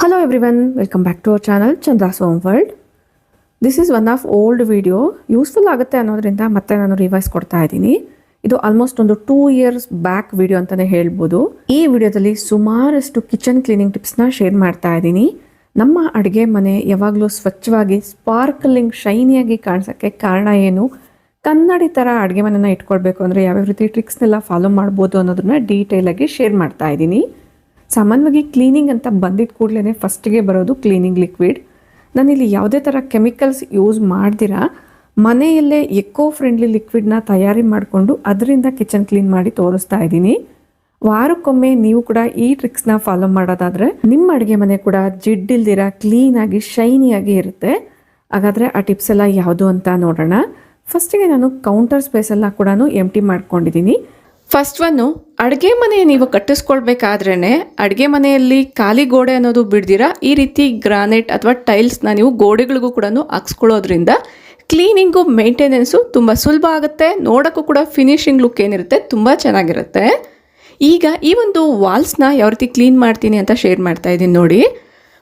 Hello everyone, welcome back to our channel Chandra's Home World. This is one of old video. Useful ಆಗುತ್ತೆ ಅನ್ನೋದ್ರಿಂದ ಮತ್ತೆ ನಾನು revise ಕೊಡ್ತಾ ಇದ್ದೀನಿ. ಇದು ಆಲ್ಮೋಸ್ಟ್ ಒಂದು 2 years ಬ್ಯಾಕ್ ವಿಡಿಯೋ ಅಂತಾನೆ ಹೇಳ್ಬೋದು. ಈ ವಿಡಿಯೋದಲ್ಲಿ ಸುಮಾರಷ್ಟು ಕಿಚನ್ ಕ್ಲೀನಿಂಗ್ ಟಿಪ್ಸ್ನ ಶೇರ್ ಮಾಡ್ತಾ ಇದ್ದೀನಿ. ನಮ್ಮ ಅಡುಗೆ ಮನೆ ಯಾವಾಗಲೂ ಸ್ವಚ್ಛವಾಗಿ ಸ್ಪಾರ್ಕ್ಲಿಂಗ್ ಶೈನಿಯಾಗಿ ಕಾಣಿಸೋಕ್ಕೆ ಕಾರಣ ಏನು, ಕನ್ನಡಿ ಥರ ಅಡುಗೆ ಮನೆನ ಇಟ್ಕೊಳ್ಬೇಕು ಅಂದರೆ ಯಾವ್ಯಾವ ರೀತಿ ಟ್ರಿಕ್ಸ್ನೆಲ್ಲ ಫಾಲೋ ಮಾಡ್ಬೋದು ಅನ್ನೋದನ್ನ ಡೀಟೇಲಾಗಿ ಶೇರ್ ಮಾಡ್ತಾ ಇದ್ದೀನಿ. ಸಾಮಾನ್ಯವಾಗಿ ಕ್ಲೀನಿಂಗ್ ಅಂತ ಬಂದಿದ್ದ ಕೂಡಲೇ ಫಸ್ಟಿಗೆ ಬರೋದು ಕ್ಲೀನಿಂಗ್ ಲಿಕ್ವಿಡ್. ನಾನಿಲ್ಲಿ ಯಾವುದೇ ಥರ ಕೆಮಿಕಲ್ಸ್ ಯೂಸ್ ಮಾಡ್ದಿರಾ ಮನೆಯಲ್ಲೇ ಎಕೋ ಫ್ರೆಂಡ್ಲಿ ಲಿಕ್ವಿಡ್ನ ತಯಾರಿ ಮಾಡಿಕೊಂಡು ಅದರಿಂದ ಕಿಚನ್ ಕ್ಲೀನ್ ಮಾಡಿ ತೋರಿಸ್ತಾ ಇದ್ದೀನಿ. ವಾರಕ್ಕೊಮ್ಮೆ ನೀವು ಕೂಡ ಈ ಟ್ರಿಕ್ಸ್ನ ಫಾಲೋ ಮಾಡೋದಾದರೆ ನಿಮ್ಮ ಅಡುಗೆ ಮನೆ ಕೂಡ ಜಿಡ್ಡಿಲ್ದಿರ ಕ್ಲೀನಾಗಿ ಶೈನಿಯಾಗಿ ಇರುತ್ತೆ. ಹಾಗಾದರೆ ಆ ಟಿಪ್ಸ್ ಎಲ್ಲ ಯಾವುದು ಅಂತ ನೋಡೋಣ. ಫಸ್ಟಿಗೆ ನಾನು ಕೌಂಟರ್ ಸ್ಪೇಸೆಲ್ಲ ಕೂಡ ಎಂಟಿ ಮಾಡ್ಕೊಂಡಿದ್ದೀನಿ. ಫಸ್ಟ್ ಒನ್ನು, ಅಡುಗೆ ಮನೆ ನೀವು ಕಟ್ಟಿಸ್ಕೊಳ್ಬೇಕಾದ್ರೇ ಅಡುಗೆ ಮನೆಯಲ್ಲಿ ಖಾಲಿ ಗೋಡೆ ಅನ್ನೋದು ಬಿಡ್ದಿರಾ ಈ ರೀತಿ ಗ್ರಾನೈಟ್ ಅಥವಾ ಟೈಲ್ಸ್ನ ನೀವು ಗೋಡೆಗಳಿಗೂ ಕೂಡ ಹಾಕ್ಸ್ಕೊಳ್ಳೋದ್ರಿಂದ ಕ್ಲೀನಿಂಗು ಮೇಂಟೆನೆನ್ಸು ತುಂಬ ಸುಲಭ ಆಗುತ್ತೆ. ನೋಡೋಕ್ಕೂ ಕೂಡ ಫಿನಿಶಿಂಗ್ ಲುಕ್ ಏನಿರುತ್ತೆ ತುಂಬ ಚೆನ್ನಾಗಿರುತ್ತೆ. ಈಗ ಈ ಒಂದು ವಾಲ್ಸ್ನ ಯಾವ ರೀತಿ ಕ್ಲೀನ್ ಮಾಡ್ತೀನಿ ಅಂತ ಶೇರ್ ಮಾಡ್ತಾ ಇದ್ದೀನಿ ನೋಡಿ.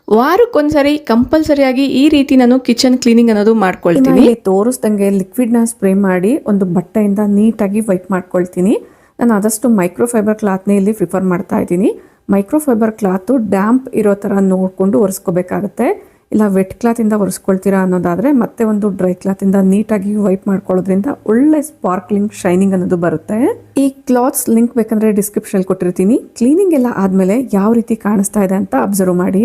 ವಾರಕ್ಕೊಂದ್ಸರಿ ಕಂಪಲ್ಸರಿಯಾಗಿ ಈ ರೀತಿ ನಾನು ಕಿಚನ್ ಕ್ಲೀನಿಂಗ್ ಅನ್ನೋದು ಮಾಡ್ಕೊಳ್ತೀನಿ. ತೋರಿಸ್ದಂಗೆ ಲಿಕ್ವಿಡ್ನ ಸ್ಪ್ರೇ ಮಾಡಿ ಒಂದು ಬಟ್ಟೆಯಿಂದ ನೀಟಾಗಿ ವೈಪ್ ಮಾಡ್ಕೊಳ್ತೀನಿ. ನಾನು ಆದಷ್ಟು ಮೈಕ್ರೋಫೈಬರ್ ಕ್ಲಾತ್ನೇ ಇಲ್ಲಿ ಪ್ರಿಫರ್ ಮಾಡ್ತಾ ಇದ್ದೀನಿ. ಮೈಕ್ರೋಫೈಬರ್ ಕ್ಲಾತು ಡ್ಯಾಂಪ್ ಇರೋ ಥರ ನೋಡಿಕೊಂಡು ಒರೆಸ್ಕೋಬೇಕಾಗತ್ತೆ. ಇಲ್ಲ ವೆಟ್ ಕ್ಲಾತಿಂದ ಒರೆಸ್ಕೊಳ್ತೀರಾ ಅನ್ನೋದಾದರೆ ಮತ್ತೆ ಒಂದು ಡ್ರೈ ಕ್ಲಾತಿಂದ ನೀಟಾಗಿ ವೈಪ್ ಮಾಡ್ಕೊಳ್ಳೋದ್ರಿಂದ ಒಳ್ಳೆ ಸ್ಪಾರ್ಕ್ಲಿಂಗ್ ಶೈನಿಂಗ್ ಅನ್ನೋದು ಬರುತ್ತೆ. ಈ ಕ್ಲಾತ್ಸ್ ಲಿಂಕ್ ಬೇಕಂದರೆ ಡಿಸ್ಕ್ರಿಪ್ಷನಲ್ಲಿ ಕೊಟ್ಟಿರ್ತೀನಿ. ಕ್ಲೀನಿಂಗ್ ಎಲ್ಲ ಆದಮೇಲೆ ಯಾವ ರೀತಿ ಕಾಣಿಸ್ತಾ ಇದೆ ಅಂತ ಅಬ್ಸರ್ವ್ ಮಾಡಿ.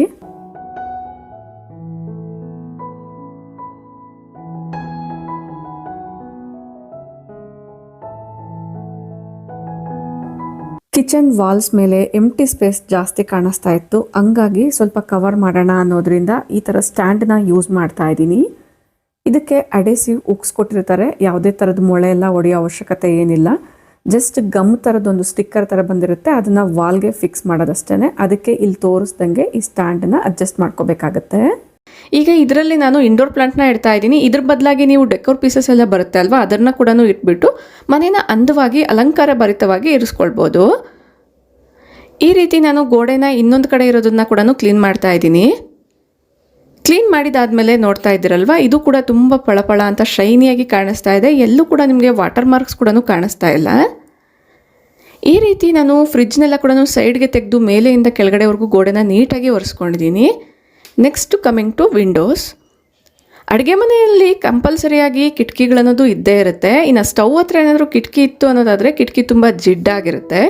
ಕಿಚನ್ ವಾಲ್ಸ್ ಮೇಲೆ ಎಂಟಿ ಸ್ಪೇಸ್ ಜಾಸ್ತಿ ಕಾಣಿಸ್ತಾ ಇತ್ತು, ಹಂಗಾಗಿ ಸ್ವಲ್ಪ ಕವರ್ ಮಾಡೋಣ ಅನ್ನೋದ್ರಿಂದ ಈ ಥರ ಸ್ಟ್ಯಾಂಡನ್ನ ಯೂಸ್ ಮಾಡ್ತಾ ಇದ್ದೀನಿ. ಇದಕ್ಕೆ ಅಡೆಸಿವ್ ಉಕ್ಸ್ ಕೊಟ್ಟಿರ್ತಾರೆ. ಯಾವುದೇ ಥರದ ಮೊಳೆ ಎಲ್ಲ ಹೊಡೆಯೋ ಅವಶ್ಯಕತೆ ಏನಿಲ್ಲ. ಜಸ್ಟ್ ಗಮ್ ಥರದೊಂದು ಸ್ಟಿಕ್ಕರ್ ಥರ ಬಂದಿರುತ್ತೆ, ಅದನ್ನು ವಾಲ್ಗೆ ಫಿಕ್ಸ್ ಮಾಡೋದಷ್ಟೇ. ಅದಕ್ಕೆ ಇಲ್ಲಿ ತೋರಿಸ್ದಂಗೆ ಈ ಸ್ಟ್ಯಾಂಡನ್ನ ಅಡ್ಜಸ್ಟ್ ಮಾಡ್ಕೋಬೇಕಾಗತ್ತೆ. ಈಗ ಇದರಲ್ಲಿ ನಾನು ಇಂಡೋರ್ ಪ್ಲಾಂಟ್ನ ಇಡ್ತಾ ಇದ್ದೀನಿ. ಇದ್ರ ಬದಲಾಗಿ ನೀವು ಡೆಕೋರ್ ಪೀಸಸ್ ಎಲ್ಲ ಬರುತ್ತೆ ಅಲ್ವಾ, ಅದನ್ನು ಕೂಡ ಇಟ್ಬಿಟ್ಟು ಮನೇನ ಅಂದವಾಗಿ ಅಲಂಕಾರ ಭರಿತವಾಗಿ ಇರಿಸ್ಕೊಳ್ಬೋದು. ಈ ರೀತಿ ನಾನು ಗೋಡೆನ ಇನ್ನೊಂದು ಕಡೆ ಇರೋದನ್ನ ಕೂಡ ಕ್ಲೀನ್ ಮಾಡ್ತಾ ಇದ್ದೀನಿ. ಕ್ಲೀನ್ ಮಾಡಿದಾದ್ಮೇಲೆ ನೋಡ್ತಾ ಇದ್ದೀರಲ್ವ, ಇದು ಕೂಡ ತುಂಬ ಪಳಪಳ ಅಂತ ಶೈನಿಯಾಗಿ ಕಾಣಿಸ್ತಾ ಇದೆ. ಎಲ್ಲೂ ಕೂಡ ನಿಮಗೆ ವಾಟರ್ ಮಾರ್ಕ್ಸ್ ಕೂಡ ಕಾಣಿಸ್ತಾ ಇಲ್ಲ. ಈ ರೀತಿ ನಾನು ಫ್ರಿಜ್ನೆಲ್ಲ ಕೂಡ ಸೈಡ್ಗೆ ತೆಗೆದು ಮೇಲೆಯಿಂದ ಕೆಳಗಡೆವರೆಗೂ ಗೋಡೆನ ನೀಟಾಗಿ ಒರೆಸ್ಕೊಂಡಿದ್ದೀನಿ. Next coming to windows. ಅಡುಗೆ ಮನೆಯಲ್ಲಿ ಕಂಪಲ್ಸರಿಯಾಗಿ ಕಿಟಕಿಗಳನ್ನೋದು ಇದ್ದೇ ಇರುತ್ತೆ. ಇನ್ನು ಸ್ಟವ್ ಹತ್ರ ಏನಾದರೂ ಕಿಟಕಿ ಇತ್ತು ಅನ್ನೋದಾದರೆ ಕಿಟಕಿ ತುಂಬ ಜಿಡ್ಡಾಗಿರುತ್ತೆ.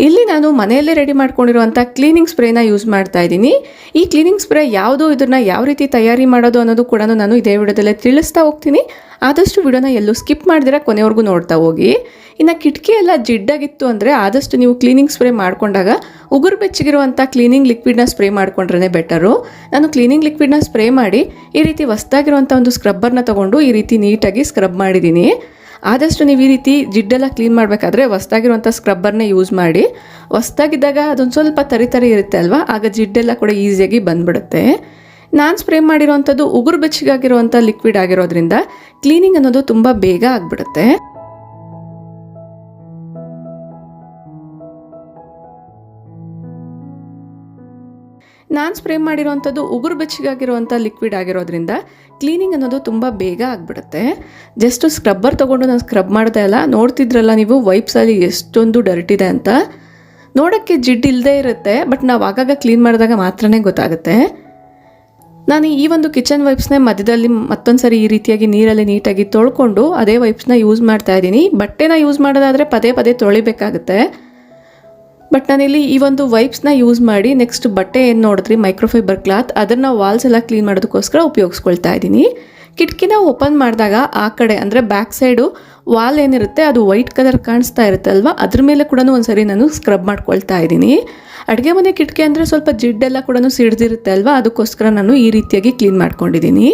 ಇಲ್ಲಿ ನಾನು ಮನೆಯಲ್ಲೇ ರೆಡಿ ಮಾಡ್ಕೊಂಡಿರುವಂಥ ಕ್ಲೀನಿಂಗ್ ಸ್ಪ್ರೇನ ಯೂಸ್ ಮಾಡ್ತಾ ಇದ್ದೀನಿ. ಈ ಕ್ಲೀನಿಂಗ್ ಸ್ಪ್ರೇ ಯಾವುದು, ಇದನ್ನು ಯಾವ ರೀತಿ ತಯಾರಿ ಮಾಡೋದು ಅನ್ನೋದು ಕೂಡ ನಾನು ಇದೇ ವಿಡಿಯೋದಲ್ಲೇ ತಿಳಿಸ್ತಾ ಹೋಗ್ತೀನಿ. ಆದಷ್ಟು ವಿಡಿಯೋನ ಎಲ್ಲೂ ಸ್ಕಿಪ್ ಮಾಡಿದಿರ ಕೊನೆವರೆಗೂ ನೋಡ್ತಾ ಹೋಗಿ. ಇನ್ನು ಕಿಟಕಿ ಎಲ್ಲ ಜಿಡ್ಡಾಗಿತ್ತು ಅಂದರೆ ಆದಷ್ಟು ನೀವು ಕ್ಲೀನಿಂಗ್ ಸ್ಪ್ರೇ ಮಾಡಿಕೊಂಡಾಗ ಉಗುರು ಬೆಚ್ಚಗಿರುವಂಥ ಕ್ಲೀನಿಂಗ್ ಲಿಕ್ವಿಡ್ನ ಸ್ಪ್ರೇ ಮಾಡ್ಕೊಂಡ್ರೆ ಬೆಟರು. ನಾನು ಕ್ಲೀನಿಂಗ್ ಲಿಕ್ವಿಡ್ನ ಸ್ಪ್ರೇ ಮಾಡಿ ಈ ರೀತಿ ಹೊಸದಾಗಿರುವಂಥ ಒಂದು ಸ್ಕ್ರಬ್ಬರ್ನ ತೊಗೊಂಡು ಈ ರೀತಿ ನೀಟಾಗಿ ಸ್ಕ್ರಬ್ ಮಾಡಿದ್ದೀನಿ. ಆದಷ್ಟು ನೀವು ಈ ರೀತಿ ಜಿಡ್ಡೆಲ್ಲ ಕ್ಲೀನ್ ಮಾಡಬೇಕಾದ್ರೆ ಹೊಸದಾಗಿರುವಂಥ ಸ್ಕ್ರಬ್ಬರ್ನೇ ಯೂಸ್ ಮಾಡಿ. ಹೊಸದಾಗಿದ್ದಾಗ ಅದೊಂದು ಸ್ವಲ್ಪ ತರಿ ಇರುತ್ತೆ ಅಲ್ವಾ, ಆಗ ಜಿಡ್ಡೆಲ್ಲ ಕೂಡ ಈಸಿಯಾಗಿ ಬಂದ್ಬಿಡುತ್ತೆ. ನಾನು ಸ್ಪ್ರೇ ಮಾಡಿರೋವಂಥದ್ದು ಉಗುರು ಬೆಚ್ಚಗಾಗಿರುವಂಥ ಲಿಕ್ವಿಡ್ ಆಗಿರೋದ್ರಿಂದ ಕ್ಲೀನಿಂಗ್ ಅನ್ನೋದು ತುಂಬ ಬೇಗ ಆಗಿಬಿಡುತ್ತೆ. ನಾನು ಸ್ಪ್ರೇ ಮಾಡಿರೋವಂಥದ್ದು ಉಗುರು ಬೆಚ್ಚಗಾಗಿರುವಂಥ ಲಿಕ್ವಿಡ್ ಆಗಿರೋದ್ರಿಂದ ಕ್ಲೀನಿಂಗ್ ಅನ್ನೋದು ತುಂಬ ಬೇಗ ಆಗಿಬಿಡುತ್ತೆ. ಜಸ್ಟ್ ಸ್ಕ್ರಬ್ಬರ್ ತೊಗೊಂಡು ನಾನು ಸ್ಕ್ರಬ್ ಮಾಡ್ದೆ ಅಲ್ಲ, ನೋಡ್ತಿದ್ರಲ್ಲ ನೀವು ವೈಪ್ಸಲ್ಲಿ ಎಷ್ಟೊಂದು ಡರ್ಟ್ ಇದೆ ಅಂತ. ನೋಡೋಕ್ಕೆ ಜಿಡ್ಡು ಇಲ್ಲದೆ ಇರುತ್ತೆ, ಬಟ್ ನಾವು ಆಗಾಗ ಕ್ಲೀನ್ ಮಾಡಿದಾಗ ಮಾತ್ರನೇ ಗೊತ್ತಾಗುತ್ತೆ. ನಾನು ಈ ಒಂದು ಕಿಚನ್ ವೈಪ್ಸ್ನೇ ಮಧ್ಯದಲ್ಲಿ ಮತ್ತೊಂದು ಸರಿ ಈ ರೀತಿಯಾಗಿ ನೀರಲ್ಲಿ ನೀಟಾಗಿ ತೊಳ್ಕೊಂಡು ಅದೇ ವೈಪ್ಸ್ನ ಯೂಸ್ ಮಾಡ್ತಾ ಇದ್ದೀನಿ. ಬಟ್ಟೆನ ಯೂಸ್ ಮಾಡೋದಾದರೆ ಪದೇ ಪದೇ ತೊಳಿಬೇಕಾಗುತ್ತೆ. ಬಟ್ ನಾನಿಲ್ಲಿ ಈ ಒಂದು ವೈಪ್ಸ್ನ ಯೂಸ್ ಮಾಡಿ ನೆಕ್ಸ್ಟ್ ಬಟ್ಟೆ ಏನು ನೋಡಿದ್ರಿ ಮೈಕ್ರೋಫೈಬರ್ ಕ್ಲಾತ್, ಅದನ್ನು ವಾಲ್ಸ್ ಎಲ್ಲ ಕ್ಲೀನ್ ಮಾಡೋದಕ್ಕೋಸ್ಕರ ಉಪಯೋಗಿಸ್ಕೊಳ್ತಾ ಇದ್ದೀನಿ. ಕಿಟಕಿನ ಓಪನ್ ಮಾಡಿದಾಗ ಆ ಕಡೆ ಅಂದರೆ ಬ್ಯಾಕ್ ಸೈಡು ವಾಲ್ ಏನಿರುತ್ತೆ ಅದು ವೈಟ್ ಕಲರ್ ಕಾಣಿಸ್ತಾ ಇರುತ್ತೆ ಅಲ್ವಾ, ಅದ್ರ ಮೇಲೆ ಕೂಡ ಒಂದ್ಸರಿ ನಾನು ಸ್ಕ್ರಬ್ ಮಾಡ್ಕೊಳ್ತಾ ಇದ್ದೀನಿ. ಅಡುಗೆ ಮನೆ ಕಿಟಕಿ ಅಂದರೆ ಸ್ವಲ್ಪ ಜಿಡ್ಡೆಲ್ಲ ಕೂಡ ಸಿಡ್ದಿರುತ್ತೆ ಅಲ್ವಾ, ಅದಕ್ಕೋಸ್ಕರ ನಾನು ಈ ರೀತಿಯಾಗಿ ಕ್ಲೀನ್ ಮಾಡ್ಕೊಂಡಿದ್ದೀನಿ.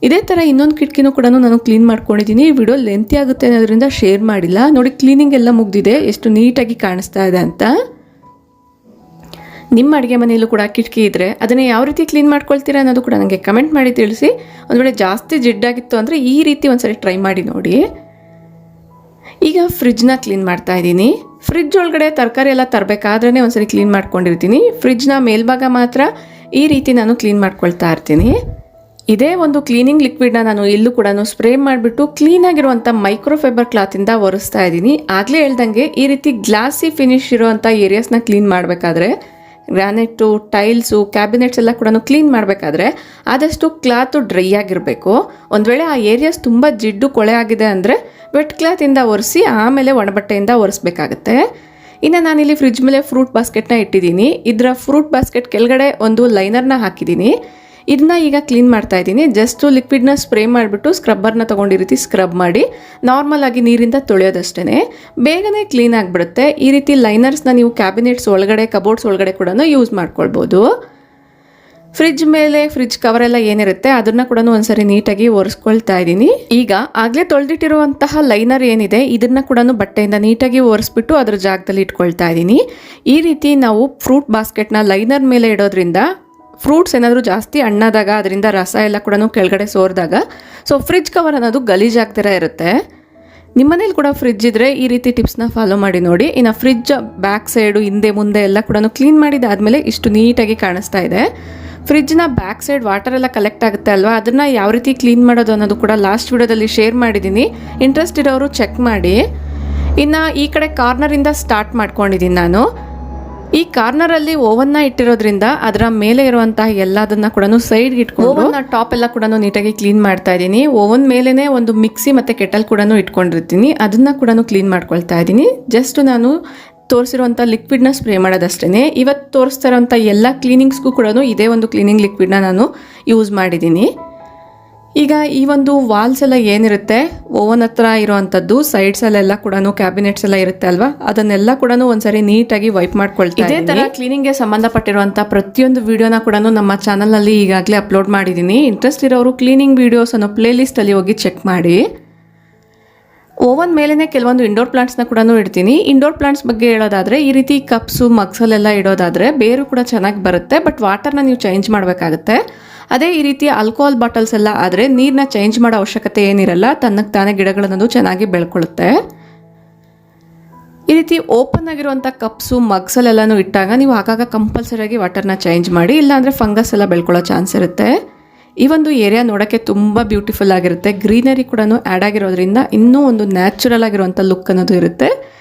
ಇದೇ ಥರ ಇನ್ನೊಂದು ಕಿಟಕಿನೂ ಕೂಡ ನಾನು ಕ್ಲೀನ್ ಮಾಡ್ಕೊಂಡಿದ್ದೀನಿ. ವಿಡಿಯೋ ಲೆಂತಿ ಆಗುತ್ತೆ ಅನ್ನೋದ್ರಿಂದ ಶೇರ್ ಮಾಡಿಲ್ಲ. ನೋಡಿ ಕ್ಲೀನಿಂಗ್ ಎಲ್ಲ ಮುಗ್ದಿದೆ, ಎಷ್ಟು ನೀಟಾಗಿ ಕಾಣಿಸ್ತಾ ಇದೆ ಅಂತ. ನಿಮ್ಮ ಅಡುಗೆ ಮನೆಯಲ್ಲೂ ಕೂಡ ಕಿಟಕಿ ಇದ್ದರೆ ಅದನ್ನು ಯಾವ ರೀತಿ ಕ್ಲೀನ್ ಮಾಡ್ಕೊಳ್ತೀರಾ ಅನ್ನೋದು ಕೂಡ ನನಗೆ ಕಮೆಂಟ್ ಮಾಡಿ ತಿಳಿಸಿ. ಒಂದು ವೇಳೆ ಜಾಸ್ತಿ ಜಿಡ್ಡಾಗಿತ್ತು ಅಂದರೆ ಈ ರೀತಿ ಒಂದ್ಸರಿ ಟ್ರೈ ಮಾಡಿ ನೋಡಿ. ಈಗ ಫ್ರಿಡ್ಜ್ನ ಕ್ಲೀನ್ ಮಾಡ್ತಾ ಇದ್ದೀನಿ. ಫ್ರಿಡ್ಜ್ ಒಳಗಡೆ ತರಕಾರಿ ಎಲ್ಲ ತರಬೇಕಾದ್ರೇ ಒಂದ್ಸರಿ ಕ್ಲೀನ್ ಮಾಡ್ಕೊಂಡಿರ್ತೀನಿ. ಫ್ರಿಡ್ಜ್ನ ಮೇಲ್ಭಾಗ ಮಾತ್ರ ಈ ರೀತಿ ನಾನು ಕ್ಲೀನ್ ಮಾಡ್ಕೊಳ್ತಾ ಇರ್ತೀನಿ. ಇದೇ ಒಂದು ಕ್ಲೀನಿಂಗ್ ಲಿಕ್ವಿಡ್ನ ನಾನು ಇಲ್ಲೂ ಕೂಡ ಸ್ಪ್ರೇ ಮಾಡಿಬಿಟ್ಟು ಕ್ಲೀನಾಗಿರುವಂಥ ಮೈಕ್ರೋಫೈಬರ್ ಕ್ಲಾತಿಂದ ಒರೆಸ್ತಾ ಇದ್ದೀನಿ. ಆಗಲೇ ಹೇಳ್ದಂಗೆ ಈ ರೀತಿ ಗ್ಲಾಸಿ ಫಿನಿಶ್ ಇರುವಂಥ ಏರಿಯಾಸ್ನ ಕ್ಲೀನ್ ಮಾಡಬೇಕಾದ್ರೆ, ಗ್ರಾನೈಟು, ಟೈಲ್ಸು, ಕ್ಯಾಬಿನೆಟ್ಸ್ ಎಲ್ಲ ಕೂಡ ಕ್ಲೀನ್ ಮಾಡಬೇಕಾದ್ರೆ ಆದಷ್ಟು ಕ್ಲಾತು ಡ್ರೈ ಆಗಿರಬೇಕು. ಒಂದು ವೇಳೆ ಆ ಏರಿಯಾಸ್ ತುಂಬ ಜಿಡ್ಡು ಕೊಳೆ ಆಗಿದೆ ಅಂದರೆ ವೆಟ್ ಕ್ಲಾತಿಂದ ಒರೆಸಿ ಆಮೇಲೆ ಒಣಬಟ್ಟೆಯಿಂದ ಒರೆಸ್ಬೇಕಾಗತ್ತೆ. ಇನ್ನು ನಾನಿಲ್ಲಿ ಫ್ರಿಡ್ಜ್ ಮೇಲೆ ಫ್ರೂಟ್ ಬಾಸ್ಕೆಟ್ನ ಇಟ್ಟಿದ್ದೀನಿ. ಇದರ ಫ್ರೂಟ್ ಬಾಸ್ಕೆಟ್ ಕೆಳಗಡೆ ಒಂದು ಲೈನರ್ನ ಹಾಕಿದ್ದೀನಿ. ಇದನ್ನ ಈಗ ಕ್ಲೀನ್ ಮಾಡ್ತಾ ಇದ್ದೀನಿ. ಜಸ್ಟು ಲಿಕ್ವಿಡ್ನ ಸ್ಪ್ರೇ ಮಾಡಿಬಿಟ್ಟು ಸ್ಕ್ರಬ್ಬರ್ನ ತೊಗೊಂಡು ಈ ರೀತಿ ಸ್ಕ್ರಬ್ ಮಾಡಿ ನಾರ್ಮಲ್ ಆಗಿ ನೀರಿಂದ ತೊಳೆಯೋದಷ್ಟೇ, ಬೇಗನೆ ಕ್ಲೀನ್ ಆಗಿಬಿಡುತ್ತೆ. ಈ ರೀತಿ ಲೈನರ್ಸ್ನ ನೀವು ಕ್ಯಾಬಿನೆಟ್ಸ್ ಒಳಗಡೆ, ಕಬೋರ್ಡ್ಸ್ ಒಳಗಡೆ ಕೂಡ ಯೂಸ್ ಮಾಡ್ಕೊಳ್ಬೋದು. ಫ್ರಿಡ್ಜ್ ಮೇಲೆ ಫ್ರಿಡ್ಜ್ ಕವರೆಲ್ಲ ಏನಿರುತ್ತೆ ಅದನ್ನು ಕೂಡ ಒಂದ್ಸರಿ ನೀಟಾಗಿ ಒರೆಸ್ಕೊಳ್ತಾ ಇದ್ದೀನಿ. ಈಗ ಆಗಲೇ ತೊಳೆದಿಟ್ಟಿರುವಂತಹ ಲೈನರ್ ಏನಿದೆ ಇದನ್ನು ಕೂಡ ಬಟ್ಟೆಯಿಂದ ನೀಟಾಗಿ ಒರೆಸ್ಬಿಟ್ಟು ಅದರ ಜಾಗದಲ್ಲಿ ಇಟ್ಕೊಳ್ತಾ ಇದ್ದೀನಿ. ಈ ರೀತಿ ನಾವು ಫ್ರೂಟ್ ಬಾಸ್ಕೆಟ್ನ ಲೈನರ್ ಮೇಲೆ ಇಡೋದ್ರಿಂದ ಫ್ರೂಟ್ಸ್ ಏನಾದರೂ ಜಾಸ್ತಿ ಹಣ್ಣಾದಾಗ ಅದರಿಂದ ರಸ ಎಲ್ಲ ಕೂಡ ಕೆಳಗಡೆ ಸೋರಿದಾಗ ಫ್ರಿಡ್ಜ್ ಕವರ್ ಅನ್ನೋದು ಗಲೀಜಾಗ್ತಿರ ಇರುತ್ತೆ. ನಿಮ್ಮನೇಲಿ ಕೂಡ ಫ್ರಿಡ್ಜ್ ಇದ್ದರೆ ಈ ರೀತಿ ಟಿಪ್ಸ್ನ ಫಾಲೋ ಮಾಡಿ ನೋಡಿ. ಇನ್ನು ಫ್ರಿಡ್ಜ್ ಬ್ಯಾಕ್ ಸೈಡು, ಹಿಂದೆ ಮುಂದೆ ಎಲ್ಲ ಕೂಡ ಕ್ಲೀನ್ ಮಾಡಿದಾದಮೇಲೆ ಇಷ್ಟು ನೀಟಾಗಿ ಕಾಣಿಸ್ತಾ ಇದೆ. ಫ್ರಿಡ್ಜ್ನ ಬ್ಯಾಕ್ ಸೈಡ್ ವಾಟರ್ ಎಲ್ಲ ಕಲೆಕ್ಟ್ ಆಗುತ್ತೆ ಅಲ್ವಾ, ಅದನ್ನು ಯಾವ ರೀತಿ ಕ್ಲೀನ್ ಮಾಡೋದು ಅನ್ನೋದು ಕೂಡ ಲಾಸ್ಟ್ ವಿಡಿಯೋದಲ್ಲಿ ಶೇರ್ ಮಾಡಿದ್ದೀನಿ. ಇಂಟ್ರೆಸ್ಟ್ ಇರೋರು ಚೆಕ್ ಮಾಡಿ. ಇನ್ನು ಈ ಕಡೆ ಕಾರ್ನರಿಂದ ಸ್ಟಾರ್ಟ್ ಮಾಡ್ಕೊಂಡಿದ್ದೀನಿ ನಾನು. ಈ ಕಾರ್ನರಲ್ಲಿ ಓವನ್ನ ಇಟ್ಟಿರೋದ್ರಿಂದ ಅದರ ಮೇಲೆ ಇರುವಂತಹ ಎಲ್ಲದನ್ನ ಕೂಡ ಸೈಡ್ಗೆ ಇಟ್ಕೊಂಡು ಓವನ್ನ ಟಾಪ್ ಎಲ್ಲ ಕೂಡ ನೀಟಾಗಿ ಕ್ಲೀನ್ ಮಾಡ್ತಾ ಇದ್ದೀನಿ. ಓವನ್ ಮೇಲೇನೆ ಒಂದು ಮಿಕ್ಸಿ ಮತ್ತೆ ಕೆಟಲ್ ಕೂಡ ಇಟ್ಕೊಂಡಿರ್ತೀನಿ, ಅದನ್ನ ಕೂಡ ಕ್ಲೀನ್ ಮಾಡ್ಕೊಳ್ತಾ ಇದ್ದೀನಿ. ಜಸ್ಟ್ ನಾನು ತೋರಿಸಿರುವಂಥ ಲಿಕ್ವಿಡ್ನ ಸ್ಪ್ರೇ ಮಾಡೋದಷ್ಟೇ. ಇವತ್ತು ತೋರಿಸ್ತಾ ಇರೋಂಥ ಎಲ್ಲ ಕ್ಲೀನಿಂಗ್ಸ್ಗೂ ಕೂಡ ಇದೇ ಒಂದು ಕ್ಲೀನಿಂಗ್ ಲಿಕ್ವಿಡ್ನ ನಾನು ಯೂಸ್ ಮಾಡಿದ್ದೀನಿ. ಈಗ ಈ ಒಂದು ವಾಲ್ಸ್ ಎಲ್ಲ ಏನಿರುತ್ತೆ ಓವನ್ ಹತ್ರ ಇರೋವಂಥದ್ದು, ಸೈಡ್ಸಲ್ಲೆಲ್ಲ ಕೂಡ ಕ್ಯಾಬಿನೆಟ್ಸ್ ಎಲ್ಲ ಇರುತ್ತೆ ಅಲ್ವಾ, ಅದನ್ನೆಲ್ಲ ಕೂಡ ಒಂದ್ಸರಿ ನೀಟಾಗಿ ವೈಪ್ ಮಾಡ್ಕೊಳ್ತೀನಿ. ಇದೇ ಥರ ಕ್ಲೀನಿಂಗ್ಗೆ ಸಂಬಂಧಪಟ್ಟಿರುವಂಥ ಪ್ರತಿಯೊಂದು ವಿಡಿಯೋನ ಕೂಡ ನಮ್ಮ ಚಾನಲ್ನಲ್ಲಿ ಈಗಾಗಲೇ ಅಪ್ಲೋಡ್ ಮಾಡಿದ್ದೀನಿ. ಇಂಟ್ರೆಸ್ಟ್ ಇರೋರು ಕ್ಲೀನಿಂಗ್ ವಿಡಿಯೋಸ್ ಅನ್ನೋ ಪ್ಲೇ ಲಿಸ್ಟಲ್ಲಿ ಹೋಗಿ ಚೆಕ್ ಮಾಡಿ. ಓವನ್ ಮೇಲೇ ಕೆಲವೊಂದು ಇಂಡೋರ್ ಪ್ಲಾಂಟ್ಸ್ನ ಕೂಡ ಇಡ್ತೀನಿ. ಇಂಡೋರ್ ಪ್ಲಾಂಟ್ಸ್ ಬಗ್ಗೆ ಹೇಳೋದಾದರೆ ಈ ರೀತಿ ಕಪ್ಸು, ಮಗ್ಸಲ್ಲೆಲ್ಲ ಇಡೋದಾದರೆ ಬೇರು ಕೂಡ ಚೆನ್ನಾಗಿ ಬರುತ್ತೆ, ಬಟ್ ವಾಟರ್ನ ನೀವು ಚೇಂಜ್ ಮಾಡಬೇಕಾಗುತ್ತೆ. ಅದೇ ಈ ರೀತಿ ಆಲ್ಕೋಹಾಲ್ ಬಾಟಲ್ಸ್ ಎಲ್ಲ ಆದರೆ ನೀರನ್ನ ಚೇಂಜ್ ಮಾಡೋ ಅವಶ್ಯಕತೆ ಏನಿರಲ್ಲ, ತನ್ನಕ್ಕೆ ತಾನೇ ಗಿಡಗಳನ್ನದು ಚೆನ್ನಾಗಿ ಬೆಳ್ಕೊಳ್ಳುತ್ತೆ. ಈ ರೀತಿ ಓಪನ್ ಆಗಿರುವಂಥ ಕಪ್ಸು, ಮಗ್ಸಲ್ಲೆಲ್ಲನೂ ಇಟ್ಟಾಗ ನೀವು ಆಗಾಗ ಕಂಪಲ್ಸರಿಯಾಗಿ ವಾಟರ್ನ ಚೇಂಜ್ ಮಾಡಿ, ಇಲ್ಲಾಂದರೆ ಫಂಗಸ್ ಎಲ್ಲ ಬೆಳ್ಕೊಳ್ಳೋ ಚಾನ್ಸ್ ಇರುತ್ತೆ. ಈ ಒಂದು ಏರಿಯಾ ನೋಡೋಕ್ಕೆ ತುಂಬ ಬ್ಯೂಟಿಫುಲ್ ಆಗಿರುತ್ತೆ. ಗ್ರೀನರಿ ಕೂಡ ಆ್ಯಡ್ ಆಗಿರೋದ್ರಿಂದ ಇನ್ನೂ ಒಂದು ನ್ಯಾಚುರಲ್ ಆಗಿರುವಂಥ ಲುಕ್ ಅನ್ನೋದು ಇರುತ್ತೆ.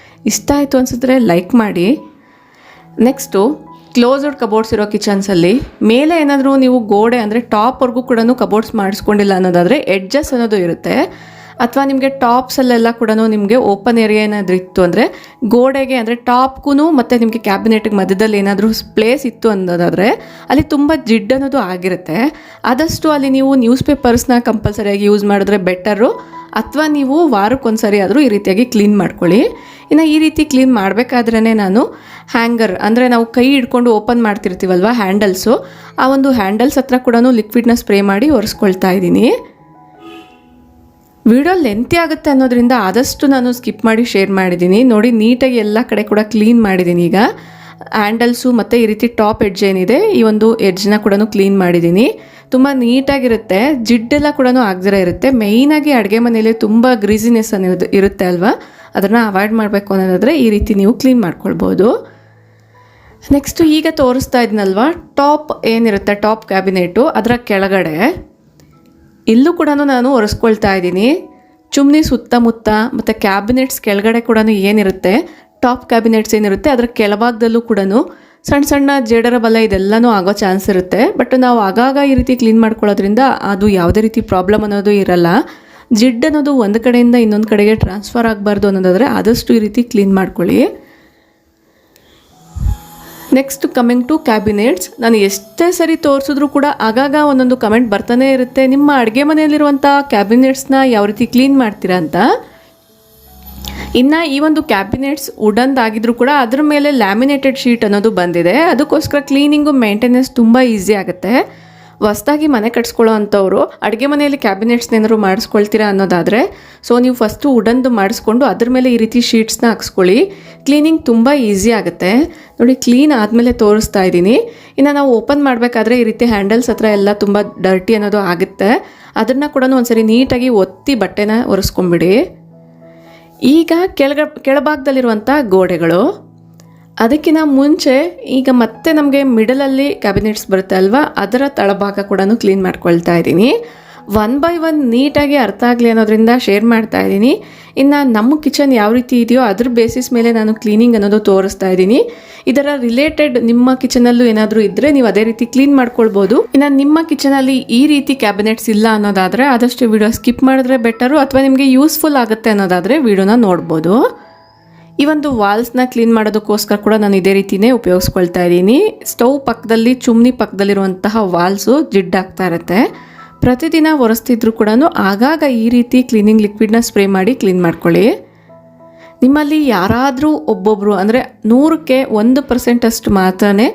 ಇಷ್ಟ ಆಯಿತು ಅನಿಸಿದ್ರೆ ಲೈಕ್ ಮಾಡಿ. ನೆಕ್ಸ್ಟು ಕ್ಲೋಸ್ಡ್ ಕಬೋರ್ಡ್ಸ್ ಇರೋ ಕಿಚನ್ಸಲ್ಲಿ ಮೇಲೆ ಏನಾದರೂ ನೀವು ಗೋಡೆ ಅಂದರೆ ಟಾಪ್ವರೆಗೂ ಕೂಡ ಕಬೋರ್ಡ್ಸ್ ಮಾಡಿಸ್ಕೊಂಡಿಲ್ಲ ಅನ್ನೋದಾದರೆ ಎಡ್ಜಸ್ ಅನ್ನೋದು ಇರುತ್ತೆ. ಅಥವಾ ನಿಮಗೆ ಟಾಪ್ಸಲ್ಲೆಲ್ಲ ಕೂಡ ನಿಮಗೆ ಓಪನ್ ಏರಿಯಾ ಏನಾದರೂ ಇತ್ತು ಅಂದರೆ ಗೋಡೆಗೆ ಅಂದರೆ ಟಾಪ್ಗೂ ಮತ್ತು ನಿಮಗೆ ಕ್ಯಾಬಿನೆಟ್ಗೆ ಮಧ್ಯದಲ್ಲಿ ಏನಾದರೂ ಪ್ಲೇಸ್ ಇತ್ತು ಅನ್ನೋದಾದರೆ ಅಲ್ಲಿ ತುಂಬ ಜಿಡ್ಡು ಅನ್ನೋದು ಆಗಿರುತ್ತೆ. ಆದಷ್ಟು ಅಲ್ಲಿ ನೀವು ನ್ಯೂಸ್ ಪೇಪರ್ಸ್ನ ಕಂಪಲ್ಸರಿಯಾಗಿ ಯೂಸ್ ಮಾಡಿದ್ರೆ ಬೆಟರು. ಅಥವಾ ನೀವು ವಾರಕ್ಕೊಂದ್ಸರಿ ಆದರೂ ಈ ರೀತಿಯಾಗಿ ಕ್ಲೀನ್ ಮಾಡ್ಕೊಳ್ಳಿ. ಇನ್ನು ಈ ರೀತಿ ಕ್ಲೀನ್ ಮಾಡಬೇಕಾದ್ರೇ ನಾನು ಹ್ಯಾಂಗರ್ ಅಂದರೆ ನಾವು ಕೈ ಹಿಡ್ಕೊಂಡು ಓಪನ್ ಮಾಡ್ತಿರ್ತೀವಲ್ವ ಹ್ಯಾಂಡಲ್ಸು, ಆ ಒಂದು ಹ್ಯಾಂಡಲ್ಸ್ ಹತ್ರ ಕೂಡ ಲಿಕ್ವಿಡ್ನ ಸ್ಪ್ರೇ ಮಾಡಿ ಒರೆಸ್ಕೊಳ್ತಾ ಇದ್ದೀನಿ. ವಿಡಿಯೋ ಲೆಂತಿ ಆಗುತ್ತೆ ಅನ್ನೋದ್ರಿಂದ ಆದಷ್ಟು ನಾನು ಸ್ಕಿಪ್ ಮಾಡಿ ಶೇರ್ ಮಾಡಿದ್ದೀನಿ. ನೋಡಿ ನೀಟಾಗಿ ಎಲ್ಲ ಕಡೆ ಕೂಡ ಕ್ಲೀನ್ ಮಾಡಿದ್ದೀನಿ. ಈಗ ಹ್ಯಾಂಡಲ್ಸು ಮತ್ತು ಈ ರೀತಿ ಟಾಪ್ ಎಡ್ಜ್ ಏನಿದೆ ಈ ಒಂದು ಎಡ್ಜ್ನ ಕೂಡ ಕ್ಲೀನ್ ಮಾಡಿದ್ದೀನಿ. ತುಂಬ ನೀಟಾಗಿರುತ್ತೆ, ಜಿಡ್ಡೆಲ್ಲ ಕೂಡ ಆಗದಿರ ಇರುತ್ತೆ. ಮೇಯ್ನಾಗಿ ಅಡುಗೆ ಮನೆಯಲ್ಲಿ ತುಂಬ ಗ್ರೀಸಿನೆಸ್ ಅನ್ನೋದು ಇರುತ್ತೆ ಅಲ್ವಾ, ಅದನ್ನು ಅವಾಯ್ಡ್ ಮಾಡಬೇಕು ಅನ್ನೋದಾದರೆ ಈ ರೀತಿ ನೀವು ಕ್ಲೀನ್ ಮಾಡ್ಕೊಳ್ಬೋದು. ನೆಕ್ಸ್ಟು ಈಗ ತೋರಿಸ್ತಾ ಇದ್ನಲ್ವ ಟಾಪ್ ಏನಿರುತ್ತೆ, ಟಾಪ್ ಕ್ಯಾಬಿನೆಟು ಅದರ ಕೆಳಗಡೆ ಇಲ್ಲೂ ಕೂಡ ನಾನು ಒರೆಸ್ಕೊಳ್ತಾ ಇದ್ದೀನಿ. ಚುಮ್ನಿ ಸುತ್ತಮುತ್ತ ಮತ್ತು ಕ್ಯಾಬಿನೆಟ್ಸ್ ಕೆಳಗಡೆ ಕೂಡ ಏನಿರುತ್ತೆ, ಟಾಪ್ ಕ್ಯಾಬಿನೆಟ್ಸ್ ಏನಿರುತ್ತೆ ಅದರ ಕೆಳಭಾಗದಲ್ಲೂ ಕೂಡ ಸಣ್ಣ ಸಣ್ಣ ಜೇಡರ ಬಲ ಇದೆಲ್ಲನೂ ಆಗೋ ಚಾನ್ಸ್ ಇರುತ್ತೆ. ಬಟ್ ನಾವು ಆಗಾಗ ಈ ರೀತಿ ಕ್ಲೀನ್ ಮಾಡ್ಕೊಳ್ಳೋದ್ರಿಂದ ಅದು ಯಾವುದೇ ರೀತಿ ಪ್ರಾಬ್ಲಮ್ ಅನ್ನೋದು ಇರಲ್ಲ. ಜಿಡ್ಡು ಅನ್ನೋದು ಒಂದು ಕಡೆಯಿಂದ ಇನ್ನೊಂದು ಕಡೆಗೆ ಟ್ರಾನ್ಸ್ಫರ್ ಆಗಬಾರ್ದು ಅನ್ನೋದಾದರೆ ಆದಷ್ಟು ಈ ರೀತಿ ಕ್ಲೀನ್ ಮಾಡ್ಕೊಳ್ಳಿ. Next coming to cabinets. ನಾನು ಎಷ್ಟೇ ಸರಿ ತೋರಿಸಿದ್ರೂ ಕೂಡ ಆಗಾಗ ಒಂದೊಂದು ಕಮೆಂಟ್ ಬರ್ತಾನೆ ಇರುತ್ತೆ, ನಿಮ್ಮ ಅಡುಗೆ ಮನೆಯಲ್ಲಿರುವಂಥ ಕ್ಯಾಬಿನೆಟ್ಸ್ನ ಯಾವ ರೀತಿ ಕ್ಲೀನ್ ಮಾಡ್ತೀರಾ ಅಂತ. ಇನ್ನು ಈ ಒಂದು ಕ್ಯಾಬಿನೆಟ್ಸ್ ವುಡನ್ದಾಗಿದ್ರೂ ಕೂಡ ಅದ್ರ ಮೇಲೆ ಲ್ಯಾಮಿನೇಟೆಡ್ ಶೀಟ್ ಅನ್ನೋದು ಬಂದಿದೆ. ಅದಕ್ಕೋಸ್ಕರ ಕ್ಲೀನಿಂಗು ಮೇಂಟೆನೆನ್ಸ್ ತುಂಬ ಈಸಿ ಆಗುತ್ತೆ. ಹೊಸ್ದಾಗಿ ಮನೆ ಕಟ್ಸ್ಕೊಳ್ಳೋ ಅಂಥವ್ರು ಅಡುಗೆ ಮನೆಯಲ್ಲಿ ಕ್ಯಾಬಿನೆಟ್ಸ್ನ ಏನಾದ್ರು ಮಾಡಿಸ್ಕೊಳ್ತೀರಾ ಅನ್ನೋದಾದರೆ ನೀವು ಫಸ್ಟು ವುಡನ್ದು ಮಾಡಿಸ್ಕೊಂಡು ಅದ್ರ ಮೇಲೆ ಈ ರೀತಿ ಶೀಟ್ಸ್ನ ಹಾಕ್ಸ್ಕೊಳ್ಳಿ. ಕ್ಲೀನಿಂಗ್ ತುಂಬ ಈಸಿ ಆಗುತ್ತೆ. ನೋಡಿ ಕ್ಲೀನ್ ಆದಮೇಲೆ ತೋರಿಸ್ತಾ ಇದ್ದೀನಿ. ಇನ್ನು ನಾವು ಓಪನ್ ಮಾಡಬೇಕಾದ್ರೆ ಈ ರೀತಿ ಹ್ಯಾಂಡಲ್ಸ್ ಹತ್ರ ಎಲ್ಲ ತುಂಬ ಡರ್ಟಿ ಅನ್ನೋದು ಆಗುತ್ತೆ. ಅದನ್ನು ಕೂಡ ಒಂದ್ಸರಿ ನೀಟಾಗಿ ಒತ್ತಿ ಬಟ್ಟೆನ ಒರೆಸ್ಕೊಂಬಿಡಿ. ಈಗ ಕೆಳಭಾಗದಲ್ಲಿರುವಂಥ ಗೋಡೆಗಳು, ಅದಕ್ಕಿಂತ ಮುಂಚೆ ಈಗ ಮತ್ತೆ ನಮಗೆ ಮಿಡಲಲ್ಲಿ ಕ್ಯಾಬಿನೆಟ್ಸ್ ಬರುತ್ತೆ ಅಲ್ವಾ, ಅದರ ತಳಭಾಗ ಕೂಡ ಕ್ಲೀನ್ ಮಾಡ್ಕೊಳ್ತಾ ಇದ್ದೀನಿ. 1 by 1 ನೀಟಾಗಿ ಅರ್ಥ ಆಗಲಿ ಅನ್ನೋದ್ರಿಂದ ಶೇರ್ ಮಾಡ್ತಾ ಇದ್ದೀನಿ. ಇನ್ನು ನಮ್ಮ ಕಿಚನ್ ಯಾವ ರೀತಿ ಇದೆಯೋ ಅದ್ರ ಬೇಸಿಸ್ ಮೇಲೆ ನಾನು ಕ್ಲೀನಿಂಗ್ ಅನ್ನೋದು ತೋರಿಸ್ತಾ ಇದ್ದೀನಿ. ಇದರ ರಿಲೇಟೆಡ್ ನಿಮ್ಮ ಕಿಚನಲ್ಲೂ ಏನಾದರೂ ಇದ್ದರೆ ನೀವು ಅದೇ ರೀತಿ ಕ್ಲೀನ್ ಮಾಡ್ಕೊಳ್ಬೋದು. ಇನ್ನು ನಿಮ್ಮ ಕಿಚನಲ್ಲಿ ಈ ರೀತಿ ಕ್ಯಾಬಿನೆಟ್ಸ್ ಇಲ್ಲ ಅನ್ನೋದಾದರೆ ಆದಷ್ಟು ವಿಡಿಯೋ ಸ್ಕಿಪ್ ಮಾಡಿದ್ರೆ ಬೆಟರು, ಅಥವಾ ನಿಮಗೆ ಯೂಸ್ಫುಲ್ ಆಗುತ್ತೆ ಅನ್ನೋದಾದರೆ ವಿಡಿಯೋನ ನೋಡ್ಬೋದು. ಈ ಒಂದು ವಾಲ್ಸ್ನ ಕ್ಲೀನ್ ಮಾಡೋದಕ್ಕೋಸ್ಕರ ಕೂಡ ನಾನು ಇದೇ ರೀತಿಯೇ ಉಪಯೋಗಿಸ್ಕೊಳ್ತಾ ಇದ್ದೀನಿ. ಸ್ಟವ್ ಪಕ್ಕದಲ್ಲಿ, ಚುಮ್ನಿ ಪಕ್ಕದಲ್ಲಿರುವಂತಹ ವಾಲ್ಸು ಜಿಡ್ಡಾಗ್ತಾ ಇರುತ್ತೆ. ಪ್ರತಿದಿನ ಒರೆಸ್ತಿದ್ರು ಕೂಡ ಆಗಾಗ ಈ ರೀತಿ ಕ್ಲೀನಿಂಗ್ ಲಿಕ್ವಿಡ್ನ ಸ್ಪ್ರೇ ಮಾಡಿ ಕ್ಲೀನ್ ಮಾಡ್ಕೊಳ್ಳಿ. ನಿಮ್ಮಲ್ಲಿ ಯಾರಾದರೂ ಒಬ್ಬೊಬ್ಬರು ಅಂದರೆ 100ಕ್ಕೆ 1% ಅಷ್ಟು ಮಾತ್ರನೇ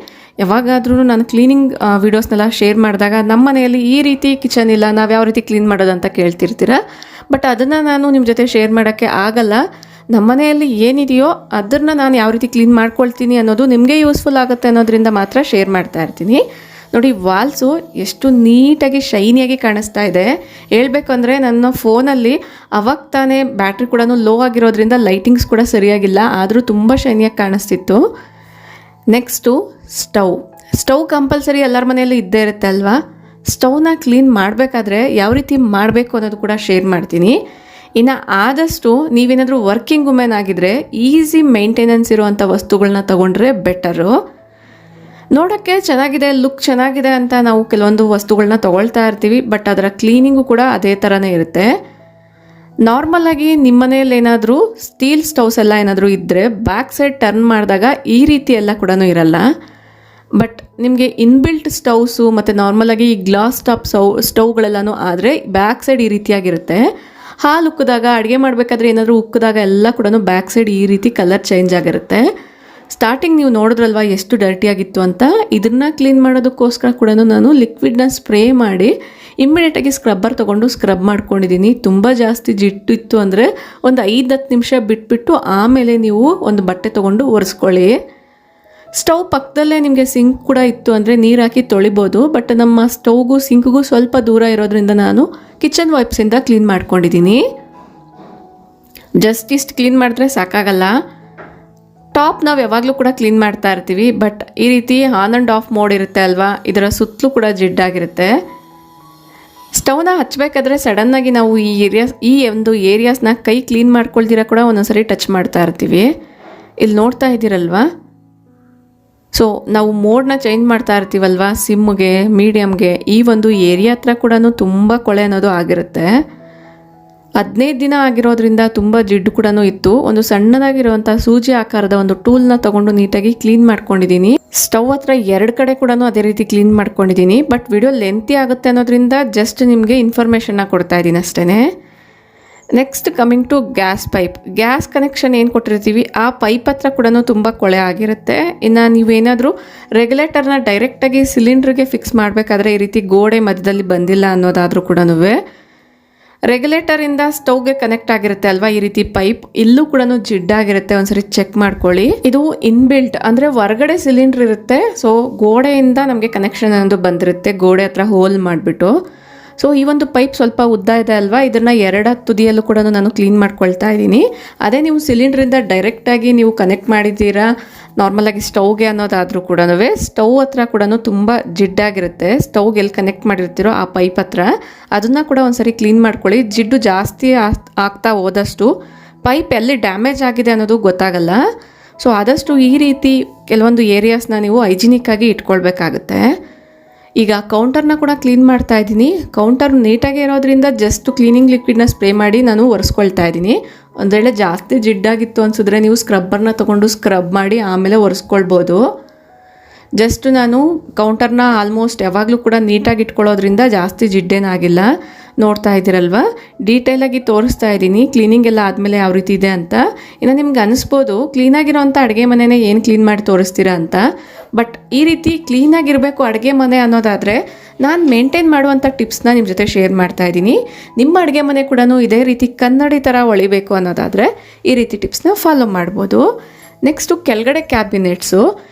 ಯಾವಾಗಾದ್ರೂ ನಾನು ಕ್ಲೀನಿಂಗ್ ವೀಡಿಯೋಸ್ನೆಲ್ಲ ಶೇರ್ ಮಾಡಿದಾಗ ನಮ್ಮ ಮನೆಯಲ್ಲಿ ಈ ರೀತಿ ಕಿಚನ್ ಇಲ್ಲ, ನಾವು ಯಾವ ರೀತಿ ಕ್ಲೀನ್ ಮಾಡೋದಂತ ಕೇಳ್ತಿರ್ತೀರ. ಬಟ್ ಅದನ್ನು ನಾನು ನಿಮ್ಮ ಜೊತೆ ಶೇರ್ ಮಾಡೋಕ್ಕೆ ಆಗಲ್ಲ. ನಮ್ಮ ಮನೆಯಲ್ಲಿ ಏನಿದೆಯೋ ಅದನ್ನು ನಾನು ಯಾವ ರೀತಿ ಕ್ಲೀನ್ ಮಾಡ್ಕೊಳ್ತೀನಿ ಅನ್ನೋದು ನಿಮಗೆ ಯೂಸ್ಫುಲ್ ಆಗುತ್ತೆ ಅನ್ನೋದ್ರಿಂದ ಮಾತ್ರ ಶೇರ್ ಮಾಡ್ತಾ ಇರ್ತೀನಿ. ನೋಡಿ, ವಾಲ್ಸು ಎಷ್ಟು ನೀಟಾಗಿ ಶೈನಿಯಾಗಿ ಕಾಣಿಸ್ತಾ ಇದೆ. ಹೇಳ್ಬೇಕು ಅಂದರೆ ನನ್ನ ಫೋನಲ್ಲಿ ಅವಾಗ ತಾನೇ ಬ್ಯಾಟ್ರಿ ಕೂಡ ಲೋ ಆಗಿರೋದ್ರಿಂದ ಲೈಟಿಂಗ್ಸ್ ಕೂಡ ಸರಿಯಾಗಿಲ್ಲ, ಆದರೂ ತುಂಬ ಶೈನಿಯಾಗಿ ಕಾಣಿಸ್ತಿತ್ತು. ನೆಕ್ಸ್ಟು ಸ್ಟವ್ ಕಂಪಲ್ಸರಿ ಎಲ್ಲರ ಮನೆಯಲ್ಲೂ ಇದ್ದೇ ಇರುತ್ತೆ ಅಲ್ವಾ. ಸ್ಟವ್ನ ಕ್ಲೀನ್ ಮಾಡಬೇಕಾದ್ರೆ ಯಾವ ರೀತಿ ಮಾಡಬೇಕು ಅನ್ನೋದು ಕೂಡ ಶೇರ್ ಮಾಡ್ತೀನಿ. ಇನ್ನು ಆದಷ್ಟು ನೀವೇನಾದರೂ ವರ್ಕಿಂಗ್ ವುಮೆನ್ ಆಗಿದ್ದರೆ ಈಸಿ ಮೇಂಟೆನೆನ್ಸ್ ಇರುವಂಥ ವಸ್ತುಗಳನ್ನ ತೊಗೊಂಡ್ರೆ ಬೆಟರು. ನೋಡೋಕ್ಕೆ ಚೆನ್ನಾಗಿದೆ, ಲುಕ್ ಚೆನ್ನಾಗಿದೆ ಅಂತ ನಾವು ಕೆಲವೊಂದು ವಸ್ತುಗಳನ್ನ ತೊಗೊಳ್ತಾ ಇರ್ತೀವಿ, ಬಟ್ ಅದರ ಕ್ಲೀನಿಂಗು ಕೂಡ ಅದೇ ಥರನೇ ಇರುತ್ತೆ. ನಾರ್ಮಲಾಗಿ ನಿಮ್ಮ ಮನೆಯಲ್ಲಿ ಏನಾದರೂ ಸ್ಟೀಲ್ ಸ್ಟವ್ಸ್ ಎಲ್ಲ ಏನಾದರೂ ಇದ್ದರೆ ಬ್ಯಾಕ್ ಸೈಡ್ ಟರ್ನ್ ಮಾಡಿದಾಗ ಈ ರೀತಿ ಎಲ್ಲ ಕೂಡ ಇರಲ್ಲ. ಬಟ್ ನಿಮಗೆ ಇನ್ಬಿಲ್ಟ್ ಸ್ಟವ್ಸು ಮತ್ತು ನಾರ್ಮಲಾಗಿ ಈ ಗ್ಲಾಸ್ ಟಾಪ್ ಸ್ಟವ್ಗಳೆಲ್ಲನೂ ಆದರೆ ಬ್ಯಾಕ್ ಸೈಡ್ ಈ ರೀತಿಯಾಗಿರುತ್ತೆ. ಹಾಲು ಉಕ್ಕಿದಾಗ, ಅಡುಗೆ ಮಾಡಬೇಕಾದ್ರೆ ಏನಾದರೂ ಉಕ್ಕಿದಾಗ ಎಲ್ಲ ಕೂಡ ಬ್ಯಾಕ್ ಸೈಡ್ ಈ ರೀತಿ ಕಲರ್ ಚೇಂಜ್ ಆಗಿರುತ್ತೆ. ಸ್ಟಾರ್ಟಿಂಗ್ ನೀವು ನೋಡಿದ್ರಲ್ವ ಎಷ್ಟು ಡರ್ಟಿಯಾಗಿತ್ತು ಅಂತ. ಇದನ್ನು ಕ್ಲೀನ್ ಮಾಡೋದಕ್ಕೋಸ್ಕರ ಕೂಡ ನಾನು ಲಿಕ್ವಿಡ್ನ ಸ್ಪ್ರೇ ಮಾಡಿ ಇಮ್ಮಿಡಿಯೇಟಾಗಿ ಸ್ಕ್ರಬ್ಬರ್ ತೊಗೊಂಡು ಸ್ಕ್ರಬ್ ಮಾಡ್ಕೊಂಡಿದ್ದೀನಿ. ತುಂಬ ಜಾಸ್ತಿ ಜಿಡ್ಡು ಇತ್ತು ಅಂದರೆ ಒಂದು 5-10 ನಿಮಿಷ ಬಿಟ್ಬಿಟ್ಟು ಆಮೇಲೆ ನೀವು ಒಂದು ಬಟ್ಟೆ ತೊಗೊಂಡು ಒರೆಸ್ಕೊಳ್ಳಿ. ಸ್ಟವ್ ಪಕ್ಕದಲ್ಲೇ ನಿಮಗೆ ಸಿಂಕ್ ಕೂಡ ಇತ್ತು ಅಂದರೆ ನೀರು ಹಾಕಿ ತೊಳಿಬೋದು. ಬಟ್ ನಮ್ಮ ಸ್ಟವ್ಗೂ ಸಿಂಕ್ಗೂ ಸ್ವಲ್ಪ ದೂರ ಇರೋದ್ರಿಂದ ನಾನು ಕಿಚನ್ ವೈಪ್ಸಿಂದ ಕ್ಲೀನ್ ಮಾಡ್ಕೊಂಡಿದ್ದೀನಿ. ಜಸ್ಟ್ ಇಷ್ಟು ಕ್ಲೀನ್ ಮಾಡಿದ್ರೆ ಸಾಕಾಗಲ್ಲ. ಟಾಪ್ ನಾವು ಯಾವಾಗಲೂ ಕೂಡ ಕ್ಲೀನ್ ಮಾಡ್ತಾ ಇರ್ತೀವಿ, ಬಟ್ ಈ ರೀತಿ ಆನ್ ಆ್ಯಂಡ್ ಆಫ್ ಮೋಡ್ ಇರುತ್ತೆ ಅಲ್ವಾ, ಇದರ ಸುತ್ತಲೂ ಕೂಡ ಜಿಡ್ಡಾಗಿರುತ್ತೆ. ಸ್ಟವ್ನ ಹಚ್ಚಬೇಕಾದ್ರೆ ಸಡನ್ನಾಗಿ ನಾವು ಈ ಒಂದು ಏರಿಯಾಸ್ನ ಕೈ ಕ್ಲೀನ್ ಮಾಡ್ಕೊಳ್ದಿರ ಕೂಡ ಒಂದೊಂದ್ಸರಿ ಟಚ್ ಮಾಡ್ತಾ ಇರ್ತೀವಿ. ಇಲ್ಲಿ ನೋಡ್ತಾ ಇದ್ದೀರಲ್ವಾ. ಸೊ ನಾವು ಮೋಡ್ನ ಚೇಂಜ್ ಮಾಡ್ತಾ ಇರ್ತೀವಲ್ವ, ಸಿಮ್ಗೆ, ಮೀಡಿಯಮ್ಗೆ, ಈ ಒಂದು ಏರಿಯಾ ಹತ್ರ ಕೂಡ ತುಂಬ ಕೊಳೆ ಅನ್ನೋದು ಆಗಿರುತ್ತೆ. 15 ದಿನ ಆಗಿರೋದ್ರಿಂದ ತುಂಬ ಜಿಡ್ಡು ಕೂಡ ಇತ್ತು. ಒಂದು ಸಣ್ಣದಾಗಿರುವಂಥ ಸೂಜಿ ಆಕಾರದ ಒಂದು ಟೂಲ್ನ ತೊಗೊಂಡು ನೀಟಾಗಿ ಕ್ಲೀನ್ ಮಾಡ್ಕೊಂಡಿದ್ದೀನಿ. ಸ್ಟವ್ ಹತ್ರ 2 ಕಡೆ ಕೂಡ ಅದೇ ರೀತಿ ಕ್ಲೀನ್ ಮಾಡ್ಕೊಂಡಿದ್ದೀನಿ. ಬಟ್ ವಿಡಿಯೋ ಲೆಂತಿ ಆಗುತ್ತೆ ಅನ್ನೋದ್ರಿಂದ ಜಸ್ಟ್ ನಿಮಗೆ ಇನ್ಫಾರ್ಮೇಷನ್ನ ಕೊಡ್ತಾ ಇದ್ದೀನಿ ಅಷ್ಟೇ. Next coming to gas connection ಏನು ಕೊಟ್ಟಿರ್ತೀವಿ ಆ ಪೈಪ್ ಹತ್ರ ಕೂಡ ತುಂಬ ಕೊಳೆ ಆಗಿರುತ್ತೆ. ಇನ್ನು ನೀವೇನಾದರೂ ರೆಗ್ಯುಲೇಟರ್ನ ಡೈರೆಕ್ಟಾಗಿ ಸಿಲಿಂಡ್ರಿಗೆ ಫಿಕ್ಸ್ ಮಾಡಬೇಕಾದ್ರೆ ಈ ರೀತಿ ಗೋಡೆ ಮಧ್ಯದಲ್ಲಿ ಬಂದಿಲ್ಲ ಅನ್ನೋದಾದರೂ ಕೂಡ ರೆಗ್ಯುಲೇಟರಿಂದ ಸ್ಟವ್ಗೆ ಕನೆಕ್ಟ್ ಆಗಿರುತ್ತೆ ಅಲ್ವಾ, ಈ ರೀತಿ ಪೈಪ್ ಇಲ್ಲೂ ಕೂಡ ಜಿಡ್ಡಾಗಿರುತ್ತೆ. ಒಂದ್ಸರಿ ಚೆಕ್ ಮಾಡ್ಕೊಳ್ಳಿ. ಇದು ಇನ್ಬಿಲ್ಟ್ ಅಂದರೆ ಹೊರಗಡೆ ಸಿಲಿಂಡರ್ ಇರುತ್ತೆ. ಸೊ ಗೋಡೆಯಿಂದ ನಮಗೆ ಕನೆಕ್ಷನ್ ಅನ್ನೋದು ಬಂದಿರುತ್ತೆ, ಗೋಡೆ ಹತ್ರ ಹೋಲ್ ಮಾಡಿಬಿಟ್ಟು. ಸೊ ಈ ಒಂದು ಪೈಪ್ ಸ್ವಲ್ಪ ಉದ್ದ ಇದೆ ಅಲ್ವಾ, ಇದನ್ನು 2 ತುದಿಯಲ್ಲೂ ಕೂಡ ನಾನು ಕ್ಲೀನ್ ಮಾಡ್ಕೊಳ್ತಾ ಇದ್ದೀನಿ. ಅದೇ ನೀವು ಸಿಲಿಂಡ್ರಿಂದ ಡೈರೆಕ್ಟಾಗಿ ನೀವು ಕನೆಕ್ಟ್ ಮಾಡಿದ್ದೀರಾ ನಾರ್ಮಲಾಗಿ ಸ್ಟವ್ಗೆ ಅನ್ನೋದಾದರೂ ಕೂಡ ಸ್ಟವ್ ಹತ್ರ ಕೂಡ ತುಂಬ ಜಿಡ್ಡಾಗಿರುತ್ತೆ. ಸ್ಟವ್ಗೆ ಎಲ್ಲಿ ಕನೆಕ್ಟ್ ಮಾಡಿರ್ತೀರೋ ಆ ಪೈಪ್ ಹತ್ರ ಅದನ್ನು ಕೂಡ ಒಂದ್ಸರಿ ಕ್ಲೀನ್ ಮಾಡ್ಕೊಳ್ಳಿ. ಜಿಡ್ಡು ಜಾಸ್ತಿ ಆಗ್ತಾ ಹೋದಷ್ಟು ಪೈಪ್ ಎಲ್ಲಿ ಡ್ಯಾಮೇಜ್ ಆಗಿದೆ ಅನ್ನೋದು ಗೊತ್ತಾಗಲ್ಲ. ಸೊ ಆದಷ್ಟು ಈ ರೀತಿ ಕೆಲವೊಂದು ಏರಿಯಾಸ್ನ ನೀವು ಹೈಜಿನಿಕ್ಕಾಗಿ ಇಟ್ಕೊಳ್ಬೇಕಾಗುತ್ತೆ. ಈಗ ಕೌಂಟರ್ನ ಕೂಡ ಕ್ಲೀನ್ ಮಾಡ್ತಾ ಇದ್ದೀನಿ. ಕೌಂಟರ್ ನೀಟಾಗಿ ಇರೋದ್ರಿಂದ ಜಸ್ಟ್ ಕ್ಲೀನಿಂಗ್ ಲಿಕ್ವಿಡ್ನ ಸ್ಪ್ರೇ ಮಾಡಿ ನಾನು ಒರೆಸ್ಕೊಳ್ತಾ ಇದ್ದೀನಿ. ಒಂದು ವೇಳೆ ಜಾಸ್ತಿ ಜಿಡ್ಡಾಗಿತ್ತು ಅನಿಸಿದ್ರೆ ನೀವು ಸ್ಕ್ರಬ್ಬರ್ನ ತೊಗೊಂಡು ಸ್ಕ್ರಬ್ ಮಾಡಿ ಆಮೇಲೆ ಒರೆಸ್ಕೊಳ್ಬೋದು. ಜಸ್ಟ್ ನಾನು ಕೌಂಟರ್ನ ಆಲ್ಮೋಸ್ಟ್ ಯಾವಾಗಲೂ ಕೂಡ ನೀಟಾಗಿ ಇಟ್ಕೊಳ್ಳೋದ್ರಿಂದ ಜಾಸ್ತಿ ಜಿಡ್ಡೇನಾಗಿಲ್ಲ. ನೋಡ್ತಾ ಇದ್ದೀರಲ್ವ, ಡೀಟೇಲಾಗಿ ತೋರಿಸ್ತಾ ಇದ್ದೀನಿ ಕ್ಲೀನಿಂಗ್ ಎಲ್ಲ ಆದಮೇಲೆ ಯಾವ ರೀತಿ ಇದೆ ಅಂತ. ಇನ್ನು ನಿಮ್ಗೆ ಅನಿಸ್ಬೋದು ಕ್ಲೀನಾಗಿರೋಂಥ ಅಡುಗೆ ಮನೆನೇ ಏನು ಕ್ಲೀನ್ ಮಾಡಿ ತೋರಿಸ್ತೀರಾ ಅಂತ. ಬಟ್ ಈ ರೀತಿ ಕ್ಲೀನಾಗಿರಬೇಕು ಅಡುಗೆ ಮನೆ ಅನ್ನೋದಾದರೆ ನಾನು ಮೇಂಟೈನ್ ಮಾಡುವಂಥ ಟಿಪ್ಸ್ನ ನಿಮ್ಮ ಜೊತೆ ಶೇರ್ ಮಾಡ್ತಾ ಇದ್ದೀನಿ. ನಿಮ್ಮ ಅಡುಗೆ ಮನೆ ಕೂಡ ಇದೇ ರೀತಿ ಕನ್ನಡಿ ಥರ ಹೊಳಿಬೇಕು ಅನ್ನೋದಾದರೆ ಈ ರೀತಿ ಟಿಪ್ಸ್ನ ಫಾಲೋ ಮಾಡ್ಬೋದು. ನೆಕ್ಸ್ಟು ಕೆಳಗಡೆ ಕ್ಯಾಬಿನೆಟ್ಸು.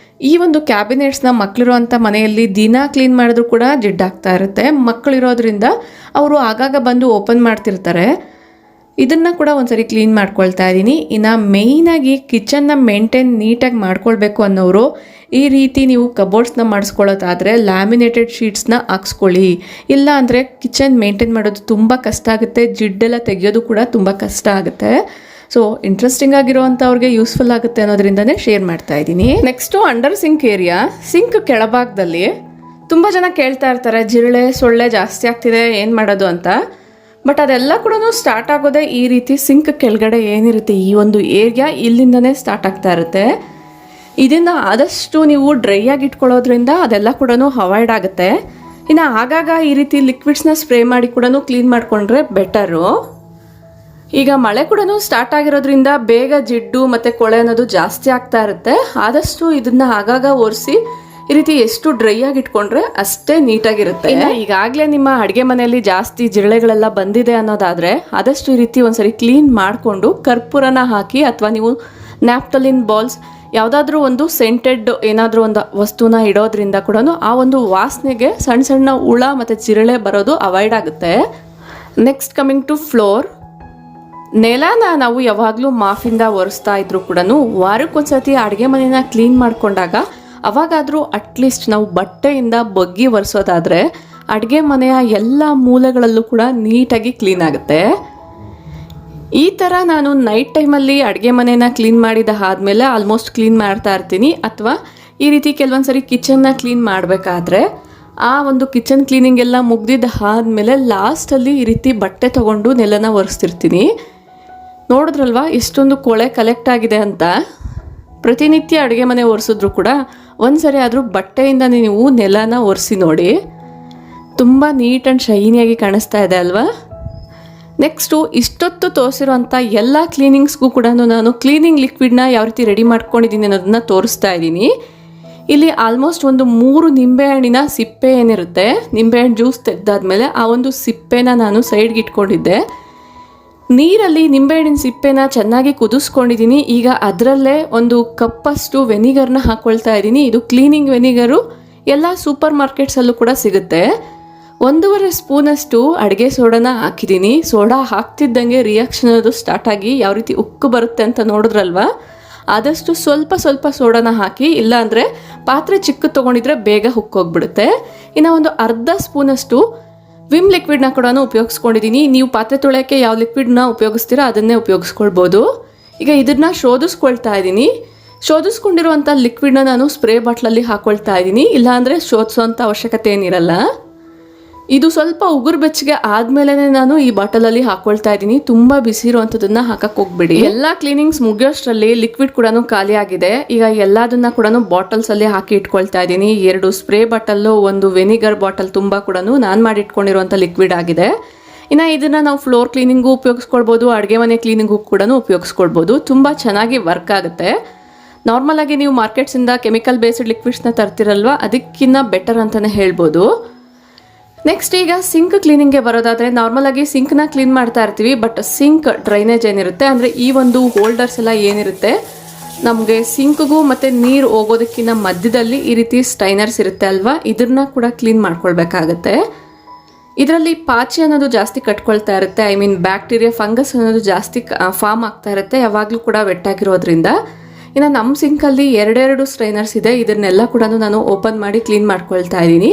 ಈ ಒಂದು ಕ್ಯಾಬಿನೆಟ್ಸ್ನ ಮಕ್ಕಳಿರುವಂಥ ಮನೆಯಲ್ಲಿ ದಿನ ಕ್ಲೀನ್ ಮಾಡಿದ್ರು ಕೂಡ ಜಿಡ್ಡಾಗ್ತಾ ಇರುತ್ತೆ. ಮಕ್ಕಳಿರೋದ್ರಿಂದ ಅವರು ಆಗಾಗ ಬಂದು ಓಪನ್ ಮಾಡ್ತಿರ್ತಾರೆ. ಇದನ್ನು ಕೂಡ ಒಂದ್ಸರಿ ಕ್ಲೀನ್ ಮಾಡ್ಕೊಳ್ತಾ ಇದ್ದೀನಿ. ಇನ್ನು ಮೇಯ್ನಾಗಿ ಕಿಚನ್ನ ಮೇಂಟೈನ್ ನೀಟಾಗಿ ಮಾಡ್ಕೊಳ್ಬೇಕು ಅನ್ನೋರು ಈ ರೀತಿ ನೀವು ಕಬೋರ್ಡ್ಸ್ನ ಮಾಡಿಸ್ಕೊಳ್ಳೋದಾದರೆ ಲ್ಯಾಮಿನೇಟೆಡ್ ಶೀಟ್ಸ್ನ ಹಾಕ್ಸ್ಕೊಳ್ಳಿ. ಇಲ್ಲ ಅಂದರೆ ಕಿಚನ್ ಮೇಂಟೈನ್ ಮಾಡೋದು ತುಂಬ ಕಷ್ಟ ಆಗುತ್ತೆ, ಜಿಡ್ಡೆಲ್ಲ ತೆಗೆಯೋದು ಕೂಡ ತುಂಬ ಕಷ್ಟ ಆಗುತ್ತೆ. ಸೊ ಇಂಟ್ರೆಸ್ಟಿಂಗ್ ಆಗಿರೋವಂಥವ್ರಿಗೆ ಯೂಸ್ಫುಲ್ ಆಗುತ್ತೆ ಅನ್ನೋದ್ರಿಂದನೇ ಶೇರ್ ಮಾಡ್ತಾ ಇದ್ದೀನಿ. Next under sink area. Sink ಕೆಳಭಾಗದಲ್ಲಿ ತುಂಬ ಜನ ಕೇಳ್ತಾ ಇರ್ತಾರೆ, ಜಿರಳೆ ಸೊಳ್ಳೆ ಜಾಸ್ತಿ ಆಗ್ತಿದೆ, ಏನು ಮಾಡೋದು ಅಂತ. ಬಟ್ ಅದೆಲ್ಲ ಕೂಡ ಸ್ಟಾರ್ಟ್ ಆಗೋದೇ ಈ ರೀತಿ ಸಿಂಕ್ ಕೆಳಗಡೆ ಏನಿರುತ್ತೆ ಈ ಒಂದು ಏರಿಯಾ, ಇಲ್ಲಿಂದನೇ ಸ್ಟಾರ್ಟ್ ಆಗ್ತಾ ಇರುತ್ತೆ. ಇದನ್ನು ಆದಷ್ಟು ನೀವು ಡ್ರೈ ಆಗಿ ಇಟ್ಕೊಳ್ಳೋದ್ರಿಂದ ಅದೆಲ್ಲ ಕೂಡ ಅವಾಯ್ಡ್ ಆಗುತ್ತೆ. ಇನ್ನು ಆಗಾಗ ಈ ರೀತಿ ಲಿಕ್ವಿಡ್ಸ್ನ ಸ್ಪ್ರೇ ಮಾಡಿ ಕೂಡ ಕ್ಲೀನ್ ಮಾಡಿಕೊಂಡ್ರೆ ಬೆಟರು. ಈಗ ಮಳೆ ಕೂಡ ಸ್ಟಾರ್ಟ್ ಆಗಿರೋದ್ರಿಂದ ಬೇಗ ಜಿಡ್ಡು ಮತ್ತು ಕೊಳೆ ಅನ್ನೋದು ಜಾಸ್ತಿ ಆಗ್ತಾ ಇರುತ್ತೆ. ಆದಷ್ಟು ಇದನ್ನು ಆಗಾಗ ಒರೆಸಿ ಈ ರೀತಿ ಎಷ್ಟು ಡ್ರೈ ಆಗಿ ಇಟ್ಕೊಂಡ್ರೆ ಅಷ್ಟೇ ನೀಟಾಗಿರುತ್ತೆ. ಈಗಾಗಲೇ ನಿಮ್ಮ ಅಡುಗೆ ಮನೆಯಲ್ಲಿ ಜಾಸ್ತಿ ಜಿರಳೆಗಳೆಲ್ಲ ಬಂದಿದೆ ಅನ್ನೋದಾದರೆ ಆದಷ್ಟು ಈ ರೀತಿ ಒಂದ್ಸರಿ ಕ್ಲೀನ್ ಮಾಡಿಕೊಂಡು ಕರ್ಪೂರನ ಹಾಕಿ ಅಥವಾ ನೀವು ನ್ಯಾಪ್ಟಲಿನ್ ಬಾಲ್ಸ್ ಯಾವುದಾದ್ರೂ ಒಂದು ಸೆಂಟೆಡ್ ಏನಾದರೂ ಒಂದು ವಸ್ತುನ ಇಡೋದ್ರಿಂದ ಕೂಡ ಆ ಒಂದು ವಾಸನೆಗೆ ಸಣ್ಣ ಸಣ್ಣ ಹುಳ ಮತ್ತು ಜಿರಳೆ ಬರೋದು ಅವಾಯ್ಡ್ ಆಗುತ್ತೆ. Next coming to floor. ನೆಲನ ನಾವು ಯಾವಾಗಲೂ ಮಾಫಿಂದ ಒರೆಸ್ತಾ ಇದ್ರು ಕೂಡ ವಾರಕ್ಕೊಂದ್ಸತಿ ಅಡುಗೆ ಮನೆನ ಕ್ಲೀನ್ ಮಾಡಿಕೊಂಡಾಗ ಅವಾಗಾದರೂ ಅಟ್ಲೀಸ್ಟ್ ನಾವು ಬಟ್ಟೆಯಿಂದ ಬಗ್ಗಿ ಒರೆಸೋದಾದರೆ ಅಡುಗೆ ಮನೆಯ ಎಲ್ಲ ಮೂಲೆಗಳಲ್ಲೂ ಕೂಡ ನೀಟಾಗಿ ಕ್ಲೀನ್ ಆಗುತ್ತೆ. ಈ ಥರ ನಾನು ನೈಟ್ ಟೈಮಲ್ಲಿ ಅಡುಗೆ ಮನೆನ ಕ್ಲೀನ್ ಮಾಡಿದ ಆದಮೇಲೆ ಆಲ್ಮೋಸ್ಟ್ ಕ್ಲೀನ್ ಮಾಡ್ತಾ ಇರ್ತೀನಿ. ಅಥವಾ ಈ ರೀತಿ ಕೆಲವೊಂದು ಸರಿ ಕಿಚನ್ನ ಕ್ಲೀನ್ ಮಾಡಬೇಕಾದ್ರೆ ಆ ಒಂದು ಕಿಚನ್ ಕ್ಲೀನಿಂಗ್ ಎಲ್ಲ ಮುಗ್ದಿದ್ದ ಆದಮೇಲೆ ಲಾಸ್ಟಲ್ಲಿ ಈ ರೀತಿ ಬಟ್ಟೆ ತೊಗೊಂಡು ನೆಲನ ಒರೆಸ್ತಿರ್ತೀನಿ. ನೋಡಿದ್ರಲ್ವಾ ಎಷ್ಟೊಂದು ಕೊಳೆ ಕಲೆಕ್ಟ್ ಆಗಿದೆ ಅಂತ. ಪ್ರತಿನಿತ್ಯ ಅಡುಗೆ ಮನೆ ಒರೆಸಿದ್ರು ಕೂಡ ಒಂದು ಸರಿ ಆದರೂ ಬಟ್ಟೆಯಿಂದ ನೀವು ನೆಲನ ಒರೆಸಿ ನೋಡಿ, ತುಂಬ ನೀಟ್ ಆ್ಯಂಡ್ ಶೈನಿಯಾಗಿ ಕಾಣಿಸ್ತಾ ಇದೆ ಅಲ್ವಾ. ನೆಕ್ಸ್ಟು ಇಷ್ಟೊತ್ತು ತೋರಿಸಿರೋಂಥ ಎಲ್ಲ ಕ್ಲೀನಿಂಗ್ಸ್ಗೂ ಕೂಡ ನಾನು ಕ್ಲೀನಿಂಗ್ ಲಿಕ್ವಿಡ್ನ ಯಾವ ರೀತಿ ರೆಡಿ ಮಾಡ್ಕೊಂಡಿದ್ದೀನಿ ಅನ್ನೋದನ್ನ ತೋರಿಸ್ತಾ ಇದ್ದೀನಿ. ಇಲ್ಲಿ ಆಲ್ಮೋಸ್ಟ್ ಒಂದು 3 ನಿಂಬೆಹಣ್ಣಿನ ಸಿಪ್ಪೆ ಏನಿರುತ್ತೆ, ನಿಂಬೆಹಣ್ಣು ಜ್ಯೂಸ್ ತೆಗೆದಾದ್ಮೇಲೆ ಆ ಒಂದು ಸಿಪ್ಪೆನ ನಾನು ಸೈಡ್ಗೆ ಇಟ್ಕೊಂಡಿದ್ದೆ. ನೀರಲ್ಲಿ ನಿಂಬೆಹಣ್ಣಿನ ಸಿಪ್ಪೆನ ಚೆನ್ನಾಗಿ ಕುದಿಸ್ಕೊಂಡಿದ್ದೀನಿ. ಈಗ ಅದರಲ್ಲೇ ಒಂದು ಕಪ್ಪಷ್ಟು ವೆನಿಗರ್ನ ಹಾಕ್ಕೊಳ್ತಾ ಇದ್ದೀನಿ. ಇದು ಕ್ಲೀನಿಂಗ್ ವೆನಿಗರು, ಎಲ್ಲ ಸೂಪರ್ ಮಾರ್ಕೆಟ್ಸಲ್ಲೂ ಕೂಡ ಸಿಗುತ್ತೆ. 1.5 ಸ್ಪೂನಷ್ಟು ಅಡುಗೆ ಸೋಡಾನ ಹಾಕಿದ್ದೀನಿ. ಸೋಡಾ ಹಾಕ್ತಿದ್ದಂಗೆ ರಿಯಾಕ್ಷನ್ ಅದು ಸ್ಟಾರ್ಟ್ ಆಗಿ ಯಾವ ರೀತಿ ಉಕ್ಕು ಬರುತ್ತೆ ಅಂತ ನೋಡಿದ್ರಲ್ವ. ಆದಷ್ಟು ಸ್ವಲ್ಪ ಸ್ವಲ್ಪ ಸೋಡಾನ ಹಾಕಿ, ಇಲ್ಲಾಂದರೆ ಪಾತ್ರೆ ಚಿಕ್ಕ ತೊಗೊಂಡಿದ್ರೆ ಬೇಗ ಉಕ್ಕೋಗ್ಬಿಡುತ್ತೆ. ಇನ್ನು ಒಂದು ಅರ್ಧ ಸ್ಪೂನಷ್ಟು ವಿಮ್ ಲಿಕ್ವಿಡ್ನ ಕೂಡ ಉಪಯೋಗಿಸ್ಕೊಂಡಿದ್ದೀನಿ. ನೀವು ಪಾತ್ರೆ ತೊಳೆಯೋಕ್ಕೆ ಯಾವ ಲಿಕ್ವಿಡ್ನ ಉಪಯೋಗಿಸ್ತೀರೋ ಅದನ್ನೇ ಉಪಯೋಗಿಸ್ಕೊಳ್ಬೋದು. ಈಗ ಇದನ್ನು ಶೋಧಿಸ್ಕೊಳ್ತಾ ಇದ್ದೀನಿ. ಶೋಧಿಸ್ಕೊಂಡಿರುವಂಥ ಲಿಕ್ವಿಡ್ನ ನಾನು ಸ್ಪ್ರೇ ಬಾಟ್ಲಲ್ಲಿ ಹಾಕ್ಕೊಳ್ತಾ ಇದ್ದೀನಿ. ಇಲ್ಲಾಂದರೆ ಶೋಧಿಸೋವಂಥ ಅವಶ್ಯಕತೆ ಏನಿರಲ್ಲ. ಇದು ಸ್ವಲ್ಪ ಉಗುರು ಬೆಚ್ಚಗೆ ಆದಮೇಲೆ ನಾನು ಈ ಬಾಟಲಲ್ಲಿ ಹಾಕ್ಕೊಳ್ತಾ ಇದ್ದೀನಿ. ತುಂಬ ಬಿಸಿ ಇರುವಂಥದ್ದನ್ನು ಹಾಕಕ್ಕೆ ಹೋಗ್ಬಿಡಿ. ಎಲ್ಲ ಕ್ಲೀನಿಂಗ್ಸ್ ಮುಗಿಯೋಷ್ಟರಲ್ಲಿ ಲಿಕ್ವಿಡ್ ಕೂಡ ಖಾಲಿ ಆಗಿದೆ. ಈಗ ಎಲ್ಲದನ್ನ ಕೂಡ ಬಾಟಲ್ಸಲ್ಲಿ ಹಾಕಿ ಇಟ್ಕೊಳ್ತಾ ಇದ್ದೀನಿ. 2 ಸ್ಪ್ರೇ ಬಾಟಲ್ಲು, 1 ವೆನಿಗರ್ ಬಾಟಲ್ ತುಂಬ ಕೂಡ ನಾನು ಮಾಡಿ ಇಟ್ಕೊಂಡಿರುವಂಥ ಲಿಕ್ವಿಡ್ ಆಗಿದೆ. ಇನ್ನು ಇದನ್ನು ನಾವು ಫ್ಲೋರ್ ಕ್ಲೀನಿಂಗು ಉಪಯೋಗಿಸ್ಕೊಳ್ಬೋದು, ಅಡುಗೆ ಮನೆ ಕ್ಲೀನಿಂಗು ಕೂಡ ಉಪಯೋಗಿಸ್ಕೊಳ್ಬೋದು. ತುಂಬ ಚೆನ್ನಾಗಿ ವರ್ಕ್ ಆಗುತ್ತೆ. ನಾರ್ಮಲಾಗಿ ನೀವು ಮಾರ್ಕೆಟ್ಸಿಂದ ಕೆಮಿಕಲ್ ಬೇಸ್ಡ್ ಲಿಕ್ವಿಡ್ಸ್ನ ತರ್ತಿರಲ್ವ, ಅದಕ್ಕಿಂತ ಬೆಟರ್ ಅಂತಲೇ ಹೇಳ್ಬೋದು. ನೆಕ್ಸ್ಟ್ ಈಗ ಸಿಂಕ್ ಕ್ಲೀನಿಂಗ್ಗೆ ಬರೋದಾದರೆ ನಾರ್ಮಲಾಗಿ ಸಿಂಕ್ನ ಕ್ಲೀನ್ ಮಾಡ್ತಾ ಇರ್ತೀವಿ. ಬಟ್ ಸಿಂಕ್ ಡ್ರೈನೇಜ್ ಏನಿರುತ್ತೆ, ಅಂದರೆ ಈ ಒಂದು ಹೋಲ್ಡರ್ಸ್ ಎಲ್ಲ ಏನಿರುತ್ತೆ, ನಮಗೆ ಸಿಂಕ್ಗೂ ಮತ್ತು ನೀರು ಹೋಗೋದಕ್ಕಿಂತ ಮಧ್ಯದಲ್ಲಿ ಈ ರೀತಿ ಸ್ಟೈನರ್ಸ್ ಇರುತ್ತೆ ಅಲ್ವಾ, ಇದನ್ನ ಕೂಡ ಕ್ಲೀನ್ ಮಾಡ್ಕೊಳ್ಬೇಕಾಗತ್ತೆ. ಇದರಲ್ಲಿ ಪಾಚಿ ಅನ್ನೋದು ಜಾಸ್ತಿ ಕಟ್ಕೊಳ್ತಾ ಇರುತ್ತೆ. ಐ ಮೀನ್ ಬ್ಯಾಕ್ಟೀರಿಯಾ, ಫಂಗಸ್ ಅನ್ನೋದು ಜಾಸ್ತಿ ಫಾರ್ಮ್ ಆಗ್ತಾ ಇರುತ್ತೆ ಯಾವಾಗಲೂ ಕೂಡ ವೆಟ್ಟಾಗಿರೋದ್ರಿಂದ. ಇನ್ನು ನಮ್ಮ ಸಿಂಕಲ್ಲಿ 2 ಸ್ಟ್ರೈನರ್ಸ್ ಇದೆ. ಇದನ್ನೆಲ್ಲ ಕೂಡ ನಾನು ಓಪನ್ ಮಾಡಿ ಕ್ಲೀನ್ ಮಾಡ್ಕೊಳ್ತಾ ಇದ್ದೀನಿ.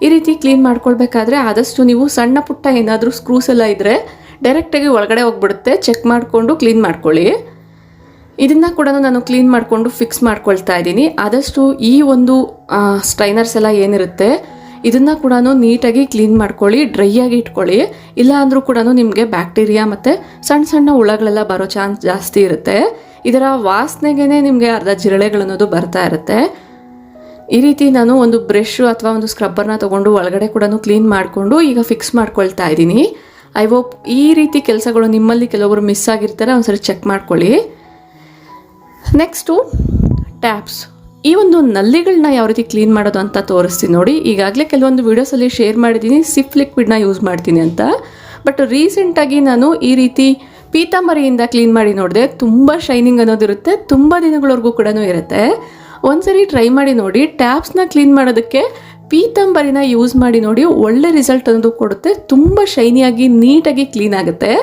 ಈ ರೀತಿ ಕ್ಲೀನ್ ಮಾಡ್ಕೊಳ್ಬೇಕಾದ್ರೆ ಆದಷ್ಟು ನೀವು ಸಣ್ಣ ಪುಟ್ಟ ಏನಾದರೂ ಸ್ಕ್ರೂಸ್ ಎಲ್ಲ ಇದ್ದರೆ ಡೈರೆಕ್ಟಾಗಿ ಒಳಗಡೆ ಹೋಗ್ಬಿಡುತ್ತೆ. ಚೆಕ್ ಮಾಡಿಕೊಂಡು ಕ್ಲೀನ್ ಮಾಡ್ಕೊಳ್ಳಿ. ಇದನ್ನು ಕೂಡ ನಾನು ಕ್ಲೀನ್ ಮಾಡಿಕೊಂಡು ಫಿಕ್ಸ್ ಮಾಡ್ಕೊಳ್ತಾ ಇದ್ದೀನಿ. ಆದಷ್ಟು ಈ ಒಂದು ಸ್ಟ್ರೈನರ್ಸ್ ಎಲ್ಲ ಏನಿರುತ್ತೆ ಇದನ್ನು ಕೂಡ ನೀಟಾಗಿ ಕ್ಲೀನ್ ಮಾಡ್ಕೊಳ್ಳಿ, ಡ್ರೈ ಆಗಿ ಇಟ್ಕೊಳ್ಳಿ. ಇಲ್ಲ ಅಂದರೂ ಕೂಡ ನಿಮಗೆ ಬ್ಯಾಕ್ಟೀರಿಯಾ ಮತ್ತು ಸಣ್ಣ ಸಣ್ಣ ಹುಳಗಳೆಲ್ಲ ಬರೋ ಚಾನ್ಸ್ ಜಾಸ್ತಿ ಇರುತ್ತೆ. ಇದರ ವಾಸನೆಗೇ ನಿಮಗೆ ಅರ್ಧ ಜಿರಳೆಗಳನ್ನೋದು ಬರ್ತಾ ಇರುತ್ತೆ. ಈ ರೀತಿ ನಾನು ಒಂದು ಬ್ರಷ್ ಅಥವಾ ಒಂದು ಸ್ಕ್ರಬ್ಬರ್ನ ತೊಗೊಂಡು ಒಳಗಡೆ ಕೂಡ ಕ್ಲೀನ್ ಮಾಡಿಕೊಂಡು ಈಗ ಫಿಕ್ಸ್ ಮಾಡ್ಕೊಳ್ತಾ ಇದ್ದೀನಿ. ಐ ಹೋಪ್ ಈ ರೀತಿ ಕೆಲಸಗಳು ನಿಮ್ಮಲ್ಲಿ ಕೆಲವರು ಮಿಸ್ ಆಗಿರ್ತಾರೆ, ಒಂದ್ಸರಿ ಚೆಕ್ ಮಾಡ್ಕೊಳ್ಳಿ. Next taps. ಈ ಒಂದು ನಲ್ಲಿಗಳನ್ನ ಯಾವ ರೀತಿ ಕ್ಲೀನ್ ಮಾಡೋದು ಅಂತ ತೋರಿಸ್ತೀನಿ ನೋಡಿ. ಈಗಾಗಲೇ ಕೆಲವೊಂದು ವೀಡಿಯೋಸಲ್ಲಿ ಶೇರ್ ಮಾಡಿದ್ದೀನಿ ಸಿಫ್ ಲಿಕ್ವಿಡ್ನ ಯೂಸ್ ಮಾಡ್ತೀನಿ ಅಂತ. ಬಟ್ ರೀಸೆಂಟಾಗಿ ನಾನು ಈ ರೀತಿ ಪೀತಾಂಬರಿಯಿಂದ ಕ್ಲೀನ್ ಮಾಡಿ ನೋಡಿದೆ. ತುಂಬ ಶೈನಿಂಗ್ ಅನ್ನೋದಿರುತ್ತೆ, ತುಂಬ ದಿನಗಳವರೆಗೂ ಕೂಡ ಇರುತ್ತೆ. ಒಂದ್ಸರಿ ಟ್ರೈ ಮಾಡಿ ನೋಡಿ. ಟ್ಯಾಪ್ಸ್ನ ಕ್ಲೀನ್ ಮಾಡೋದಕ್ಕೆ ಪೀತಾಂಬರಿನ ಯೂಸ್ ಮಾಡಿ ನೋಡಿ, ಒಳ್ಳೆ ರಿಸಲ್ಟ್ ಅನ್ನೋದು ಕೊಡುತ್ತೆ. ತುಂಬ ಶೈನಿಯಾಗಿ ನೀಟಾಗಿ ಕ್ಲೀನ್ ಆಗುತ್ತೆ.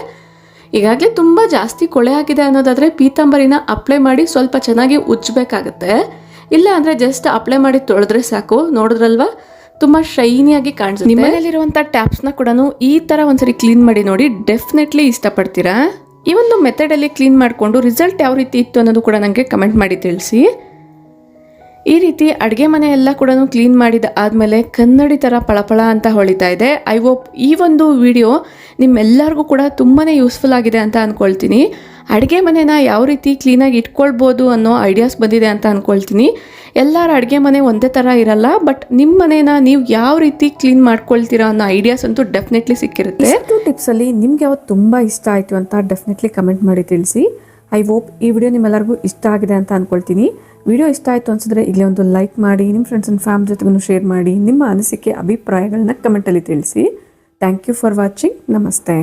ಈಗಾಗಲೇ ತುಂಬ ಜಾಸ್ತಿ ಕೊಳೆ ಆಗಿದೆ ಅನ್ನೋದಾದರೆ ಪೀತಾಂಬರಿನ ಅಪ್ಲೈ ಮಾಡಿ ಸ್ವಲ್ಪ ಚೆನ್ನಾಗಿ ಉಜ್ಜಬೇಕಾಗತ್ತೆ. ಇಲ್ಲ ಅಂದರೆ ಜಸ್ಟ್ ಅಪ್ಲೈ ಮಾಡಿ ತೊಳೆದ್ರೆ ಸಾಕು. ನೋಡಿದ್ರಲ್ವಾ ತುಂಬ ಶೈನಿಯಾಗಿ ಕಾಣಿಸುತ್ತೆ. ನಿಮ್ಮ ಮನೆಯಲ್ಲಿರುವಂಥ ಟ್ಯಾಪ್ಸ್ನ ಕೂಡ ಈ ಥರ ಒಂದ್ಸರಿ ಕ್ಲೀನ್ ಮಾಡಿ ನೋಡಿ, ಡೆಫಿನೆಟ್ಲಿ ಇಷ್ಟಪಡ್ತೀರಾ. ಈ ಒಂದು ಮೆಥಡಲ್ಲಿ ಕ್ಲೀನ್ ಮಾಡಿಕೊಂಡು ರಿಸಲ್ಟ್ ಯಾವ ರೀತಿ ಇತ್ತು ಅನ್ನೋದು ಕೂಡ ನನಗೆ ಕಮೆಂಟ್ ಮಾಡಿ ತಿಳಿಸಿ. ಈ ರೀತಿ ಅಡುಗೆ ಮನೆ ಎಲ್ಲ ಕೂಡ ಕ್ಲೀನ್ ಮಾಡಿದ ಆದಮೇಲೆ ಕನ್ನಡಿ ಥರ ಪಳಪಳ ಅಂತ ಹೊಳಿತಾ ಇದೆ. ಐ ಹೋಪ್ ಈ ಒಂದು ವಿಡಿಯೋ ನಿಮ್ಮೆಲ್ಲರಿಗೂ ಕೂಡ ತುಂಬಾ ಯೂಸ್ಫುಲ್ ಆಗಿದೆ ಅಂತ ಅಂದ್ಕೊಳ್ತೀನಿ. ಅಡುಗೆ ಮನೆನ ಯಾವ ರೀತಿ ಕ್ಲೀನಾಗಿ ಇಟ್ಕೊಳ್ಬೋದು ಅನ್ನೋ ಐಡಿಯಾಸ್ ಬಂದಿದೆ ಅಂತ ಅಂದ್ಕೊಳ್ತೀನಿ. ಎಲ್ಲರ ಅಡುಗೆ ಮನೆ ಒಂದೇ ಥರ ಇರಲ್ಲ, ಬಟ್ ನಿಮ್ಮ ಮನೇನ ನೀವು ಯಾವ ರೀತಿ ಕ್ಲೀನ್ ಮಾಡ್ಕೊಳ್ತೀರಾ ಅನ್ನೋ ಐಡಿಯಾಸ್ ಅಂತೂ ಡೆಫಿನೆಟ್ಲಿ ಸಿಕ್ಕಿರುತ್ತೆ. ಟಿಪ್ಸಲ್ಲಿ ನಿಮ್ಗೆ ಯಾವತ್ತು ತುಂಬ ಇಷ್ಟ ಆಯಿತು ಅಂತ ಡೆಫಿನೆಟ್ಲಿ ಕಮೆಂಟ್ ಮಾಡಿ ತಿಳಿಸಿ. ಐ ಹೋಪ್ ಈ ವಿಡಿಯೋ ನಿಮ್ಮೆಲ್ಲರಿಗೂ ಇಷ್ಟ ಆಗಿದೆ ಅಂತ ಅಂದ್ಕೊಳ್ತೀನಿ. ವಿಡಿಯೋ ಇಷ್ಟ ಆಯಿತು ಅನಿಸಿದ್ರೆ ಈಗಲೇ ಒಂದು ಲೈಕ್ ಮಾಡಿ, ನಿಮ್ಮ ಫ್ರೆಂಡ್ಸ್ ಆ್ಯಂಡ್ ಫ್ಯಾಮಿಲಿ ಜೊತೆಗೂ ಶೇರ್ ಮಾಡಿ, ನಿಮ್ಮ ಅನಿಸಿಕೆ ಅಭಿಪ್ರಾಯಗಳನ್ನ ಕಮೆಂಟಲ್ಲಿ ತಿಳಿಸಿ. Thank you for watching. ನಮಸ್ತೆ.